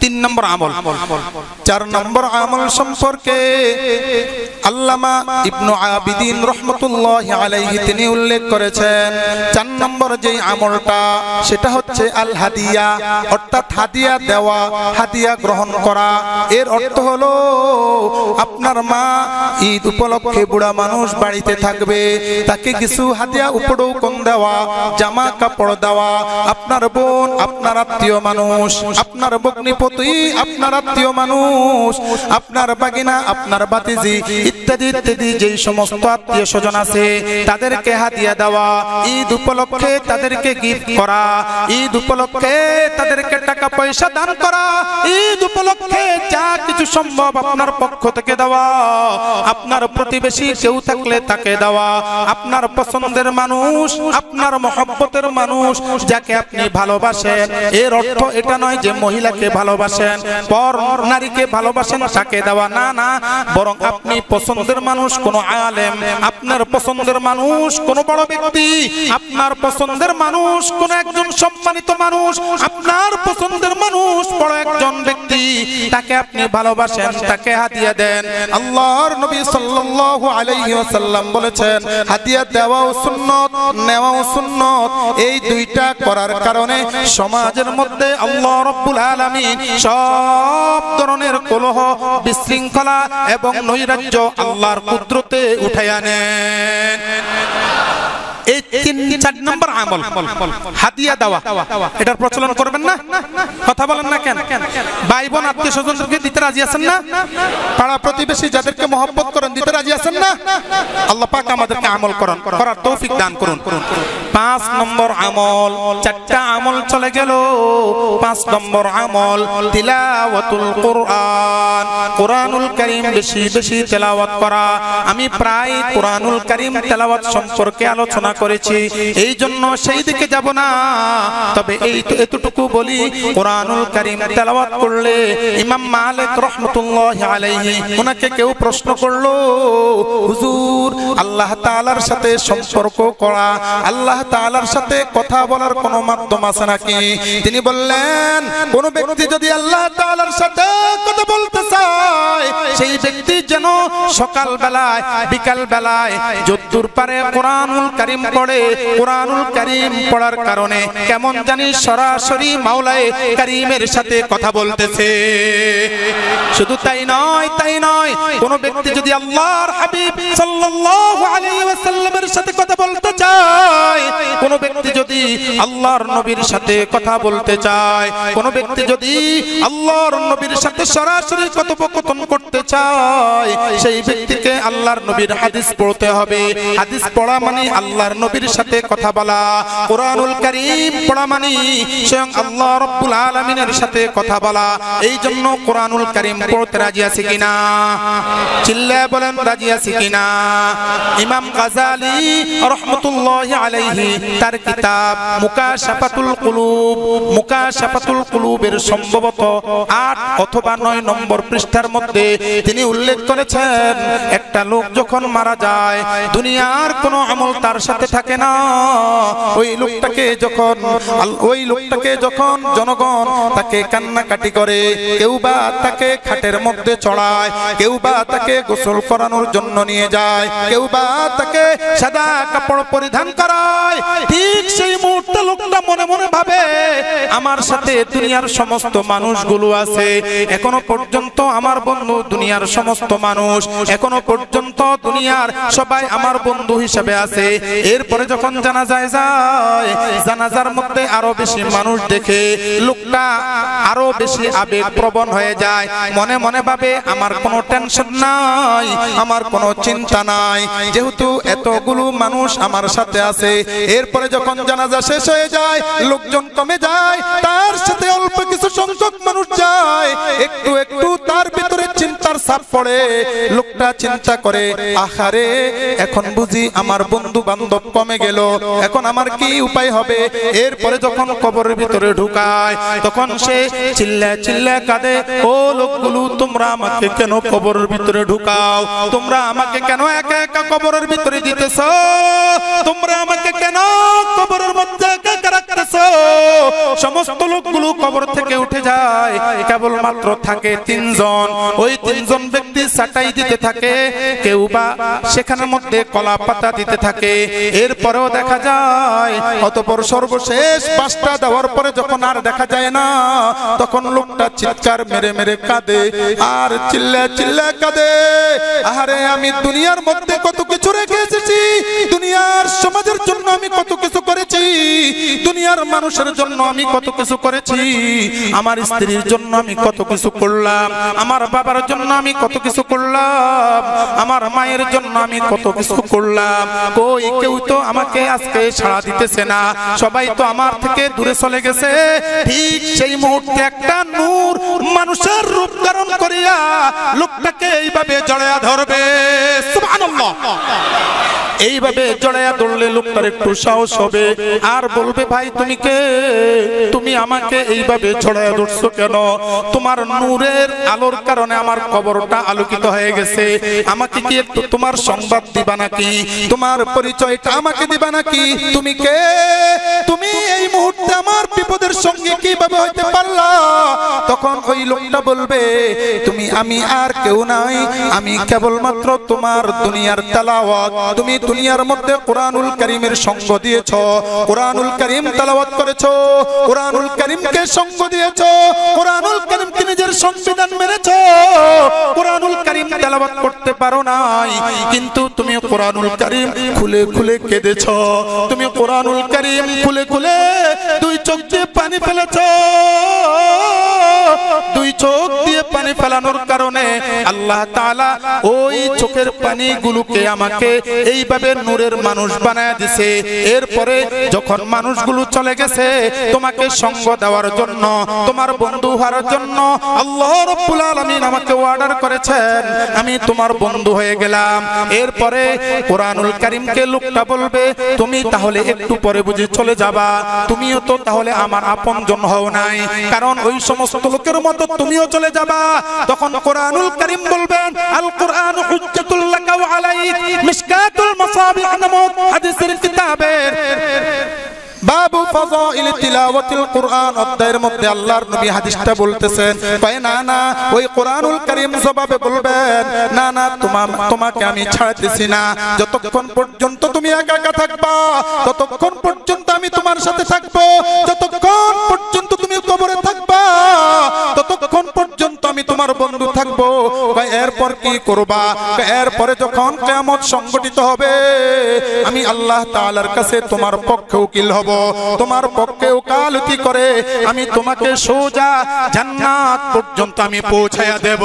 3 নম্বর আমল। 4 নম্বর আমল সম্পর্কে আল্লামা ইবনু আবিদিন রাহমাতুল্লাহি আলাইহি তিনি উল্লেখ করেছেন, 4 নম্বর যেই আমলটা সেটা হচ্ছে আল হাদিয়া, অর্থাৎ হাদিয়া দেওয়া, হাদিয়া গ্রহণ করা। এর অর্থ হলো আপনার মা ঈদ উপলক্ষে বুড়া মানুষ বাড়িতে থাকবে, তাকে কিছু হাদিয়া উপঢৌকন দেওয়া, জামা কাপড় দেওয়া। আপনার বোন, আপনার আত্মীয় মানুষ, আপনার ভগ্নিপতি, আপনার আত্মীয় মানুষ, আপনার বাগিনা, আপনার ভাতিজি ইত্যাদি ইত্যাদি যেই সমস্ত আত্মীয় স্বজন আছে তাদেরকে হাদিয়া দেওয়া, ঈদ উপলক্ষে তাদেরকে গিফট করা, ঈদ উপলক্ষে তাদেরকে টাকা পয়সা দান করা, ঈদ উপলক্ষে যা কিছু সম্ভব আপনার পক্ষ থেকে দেওয়া। আপনার প্রতিবেশী কেউ থাকলে তাকে দেওয়া, আপনার পছন্দের মানুষ, আপনার মহব্বতের মানুষ যাকে আপনি ভালোবাসেন। এর অর্থ এটা নয় যে মহিলাকে ভালোবাসেন, পর নারীকে ভালোবাসেন তাকে দেওয়া, না না, বরং আপনি পছন্দের মানুষ কোন আলেম, আপনার পছন্দের মানুষ কোন বড় ব্যক্তি, আপনার পছন্দের মানুষ কোন একজন সম্মানিত মানুষ, আপনার পছন্দের মানুষ বড় একজন ব্যক্তি, তাকে আপনি ভালোবাসেন, তাকে হাদিয়া দেন। আল্লাহর নবী সাল্লাল্লাহু আলাইহি ওয়াসাল্লাম বলেছেন, হাদিয়া দেওয়াও সুন্নাত, নেওয়াও সুন্নাত। এই 2টা করার কারণে সমাজের মধ্যে আল্লাহ রাব্বুল আলামিন সব ধরনের কলহ, বিশৃঙ্খলা এবং নৈরাজ্য আল্লাহর কুদরতে উঠাইয়া নেন। এই 4 নম্বর আমল হাদিয়া দেওয়া, এটার প্রচলন করবেন না? কথা বলেন না কেন? ভাই বোন আত্মীয় স্বজনদেরকে দিতে রাজি আছেন না? পাড়া প্রতিবেশী যাদেরকে মহব্বত করেন দিতে রাজি আছেন না? আল্লাহ পাক আমাদেরকে আমল করার তৌফিক দান করুন। 5 নম্বর আমল, 4টা আমল চলে গেল। 5 নম্বর আমল তিলাওয়াতুল কুরআন, কোরআনুল কারীম বেশি বেশি তেলাওয়াত করা। আমি প্রায় কোরআনুল কারীম তেলাওয়াত সম্পর্কে আলোচনা করেছি, এই জন্য সেই দিকে যাব না। তবে এই এতটুকু বলি, কোরআনুল কারীম তেলাওয়াত করলে ইমাম মালিক রাহমাতুল্লাহি আলাইহি ওনাকে কেউ প্রশ্ন করলো, হুজুর আল্লাহ তাআলার সাথে সম্পর্ক করা, আল্লাহ তাআলার সাথে কথা বলার কোনো মাধ্যম আছে নাকি? তিনি বললেন, কোন ব্যক্তি যদি আল্লাহ তাআলার সাথে কথা বলতে চায়, সেই ব্যক্তি যেন সকাল বেলায় বিকাল বেলায় যদ্দূর পারে কোরআনুল কারীম পড়ে। কোরআনুল কারীম পড়ার কারণে কেমন জানি সরাসরি মাওলায়ে কারীমের সাথে কথা বলতেছে। শুধু তাই নয়, তাই নয়, কোন ব্যক্তি যদি আল্লাহর হাবিব সাল্লাল্লাহু আলাইহি ওয়াসাল্লামের সাথে কথা বলতে চায়, কোন ব্যক্তি যদি আল্লাহর নবীর সাথে কথা বলতে চায়, কোন ব্যক্তি যদি আল্লাহর নবীর সাথে সরাসরি কথোপকথন করতে চায়, সেই ব্যক্তিকে আল্লাহর নবীর হাদিস পড়তে হবে। হাদিস পড়া মানে আল্লাহর নবীর সাথে কথা বলা, কোরআনুল কারীম পড়া মানে স্বয়ং আল্লাহ রাব্বুল আলামিনের সাথে কথা বলা। এই জন্য কোরআনুল কারীম পড়তে রাজি আছে কিনা? চিল্লায়ে বলেন রাজি আছে কিনা? ইমাম গাযালি রাহমাতুল্লাহি আলাইহি তার কিতাব মুকাশাফাতুল কুলুব, মুকাশাফাতুল কুলুবের সম্ভবত 8 অথবা 9 নম্বর পৃষ্ঠার মধ্যে তিনি উল্লেখ করেছেন, একটা লোক যখন মারা যায়, দুনিয়ার কোনো আমল তার সাথে থাকে না। ওই লোকটাকে যখন জনগণ তাকে কান্নাকাটি করে, কেউ বা তাকে খাটের মধ্যে চড়ায়, কেউ বা তাকে গোসল করানোর জন্য নিয়ে যায়, কেউ বা তাকে সাদা কাপড় পরিধান করায়, ঠিক সেই মুহূর্তে লোকটা মনে মনে ভাবে, আমার সাথে দুনিয়ার সমস্ত মানুষগুলো আছে, এখনো পর্যন্ত আমার বন্ধু দুনিয়ার সমস্ত মানুষ, এখনো পর্যন্ত দুনিয়ার সবাই আমার বন্ধু হিসেবে আছে। এরপরে যখন জানাজায় যায়, জানাজার মধ্যে আরো বেশি মানুষ দেখে লোকটা আরো বেশি আবেগপ্রবণ হয়ে যায়, মনে মনে ভাবে আমার কোনো টেনশন নাই, আমার কোনো চিন্তা নাই, যেহেতু এতগুলো মানুষ আমার সাথে আছে। এরপরে যখন জানাজা শেষ হয়ে যায়, লোকজন কমে যায়, তার সাথে অল্প কিছু সংখ্যক মানুষ যায়, একটু একটু তার ভিতরে চিন্তার ছাপ পড়ে। লোকটা চিন্তা করে, আহারে এখন বুঝি আমার বন্ধু বান্ধব কমে গেল, এখন আমার কি উপায় হবে? এরপরে যখন কবরের ভিতরে ঢুকায়, তখন সে চিল্লায় চিল্লায় কাঁদে, ও লোকগুলো তোমরা আমাকে কেন কবরের ভিতরে ঢুকাও? তোমরা আমাকে কেন একা একা কবরের ভিতরে দিতেছো? তোমরা আমাকে কেন কবরের মধ্যে একা একা রাখতেছো? সমস্ত লোকগুলো কবর থেকে উঠে যায়, কেবল মাত্র থাকে 3 জন। ওই 3 জন ব্যক্তি চাটাই দিতে থাকে, কেউ বা সেখানের মধ্যে কলা পাতা দিতে থাকে। এরপরেও দেখা যায়, অতঃপর সর্বশেষ 5টা দেওয়ার পরে যখন আর দেখা যায় না, তখন লোকটা চিৎকার মেরে মেরে কাঁদে আর চিল্লায় চিল্লায় কাঁদে, আহারে আমি দুনিয়ার মধ্যে কত কিছু রেখে এসেছি, দুনিয়ার সমাজের জন্য আমি কত কিছু করেছি, দুনিয়ার মানুষের জন্য আমি কত কিছু করেছি, আমার স্ত্রীর জন্য আমি কত কিছু করলাম, আমার বাবার জন্য আমি কত কিছু করলাম, আমার মায়ের জন্য আমি কত কিছু করলাম, কই কেউ তো আমাকে আজকে সাড়া দিতেছে না, সবাই তো আমার থেকে দূরে চলে গেছে। ঠিক সেই মুহূর্তে একটা নূর মানুষের রূপ ধারণ করিয়া লোকটাকে এইভাবে জড়ায়া ধরবে, সুবহানাল্লাহ। এইভাবে জড়ায়া ধরলে লোকটার একটু সাহস হবে আর বলবে, ভাই তুমি কে? তুমি আমাকে এইভাবে জড়ায়া ধরছো কেন? তোমার নূরের আলোর কারণে আমার কবরটা আলোকিত হয়ে গেছে, আমাকে কি একটু তোমার সংবাদ দিবা নাকি? তোমার পরিচয়টা আমাকে দিবা নাকি? তুমি কে? তুমি এই মুহূর্তে আমার বিপদের সঙ্গে কিভাবে হইতে পারলা? তখন ওই লোকটা বলবে, আমি আর কেউ নাই, আমি কেবলমাত্র তোমার দুনিয়ার তেলাওয়াত, তুমি দুনিয়ার মধ্যে কোরআনুল কারীমের সঙ্গ দিয়েছো, কোরআনুল কারীম তেলাওয়াত করেছো, কোরআনুল কারীমকে সঙ্গ দিয়েছো, কোরআনুল কারীমকে নিজের সংবিধান মেনেছো, কোরআনুল কারীম তেলাওয়াত করতে পারো নাই, কিন্তু তুমি কোরআনুল কারীম খুলে খুলে কেঁদেছো, তুমি কোরআনুল কারীম খুলে খুলে 2 চোখ দিয়ে পানি ফেলেছো। 2 চোখ দিয়ে পানি ফেলানোর কারণে আল্লাহ তাআলা ওই চোখের পানিগুলোকে আমাকে এইভাবে নূরের মানুষ বানায় দিয়েছে। এরপরে যখন মানুষগুলো চলে গেছে, তোমাকে সঙ্গ দেওয়ার জন্য, তোমার বন্ধু হওয়ার জন্য আল্লাহ রাব্বুল আলামিন আমাকে অর্ডার করেছেন, আমি তোমার বন্ধু হয়ে গেলাম। এরপরে কোরআনুল কারীমকে লোকটা বলবে, তুমি তাহলে একটু পরে বুঝি চলে যাবা, তুমিও তো তাহলে আমার আপনজন হও নাই, কারণ ওই সমস্ত লোকের মতো তুমিও চলে যাবা। তখন কোরআনুল কারীম বলবেন, আল কোরআন হুজ্জাতুল লাকা ওয়া আলাইক, মিশকাতুল মাসাবিহ নামক হাদিসের কিতাবের বাবু ফাযাইল তিলাওয়াতিল কোরআন অধ্যায়ের মধ্যে আল্লাহর নবী হাদিসটা বলতেছেন, কয় না না, ওই কোরআনুল কারীম জবাবে বলবেন, না না, তোমাকে আমি ছাড়তেছি না, যতক্ষণ পর্যন্ত তুমি একা একা থাকবা ততক্ষণ পর্যন্ত আমি তোমার সাথে থাকবো, যতক্ষণ পর্যন্ত তুমি কবরে থাকবা ততক্ষণ পর্যন্ত আমি তোমার বন্ধু থাকবো। এরপর কি করবা? এরপরে যখন কিয়ামত সংগঠিত হবে আমি আল্লাহ তাআলার কাছে তোমার পক্ষে উকিল হব, তোমার পক্ষে ওকালতি করে আমি তোমাকে সোজা জান্নাত পর্যন্ত আমি পৌঁছায়া দেব।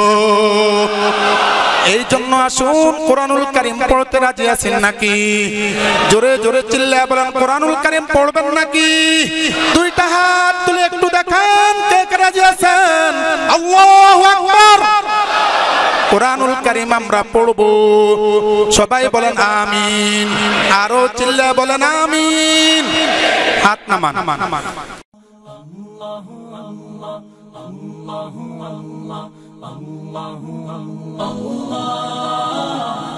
এই জন্য আসুন কোরআনুল কারীম পড়তে রাজি আছেন নাকি? জোরে জোরে চিল্লায়া বলেন কোরআনুল কারীম পড়বেন নাকি? দুইটা হাত তুলে একটু দেখান কে কে রাজি আছেন। আল্লাহু আকবার। কোরআনুল কারীম আমরা পড়ব, সবাই বলেন আমিন। আরো চিল্লায়া বলেন আমিন। হাত নামান। Allah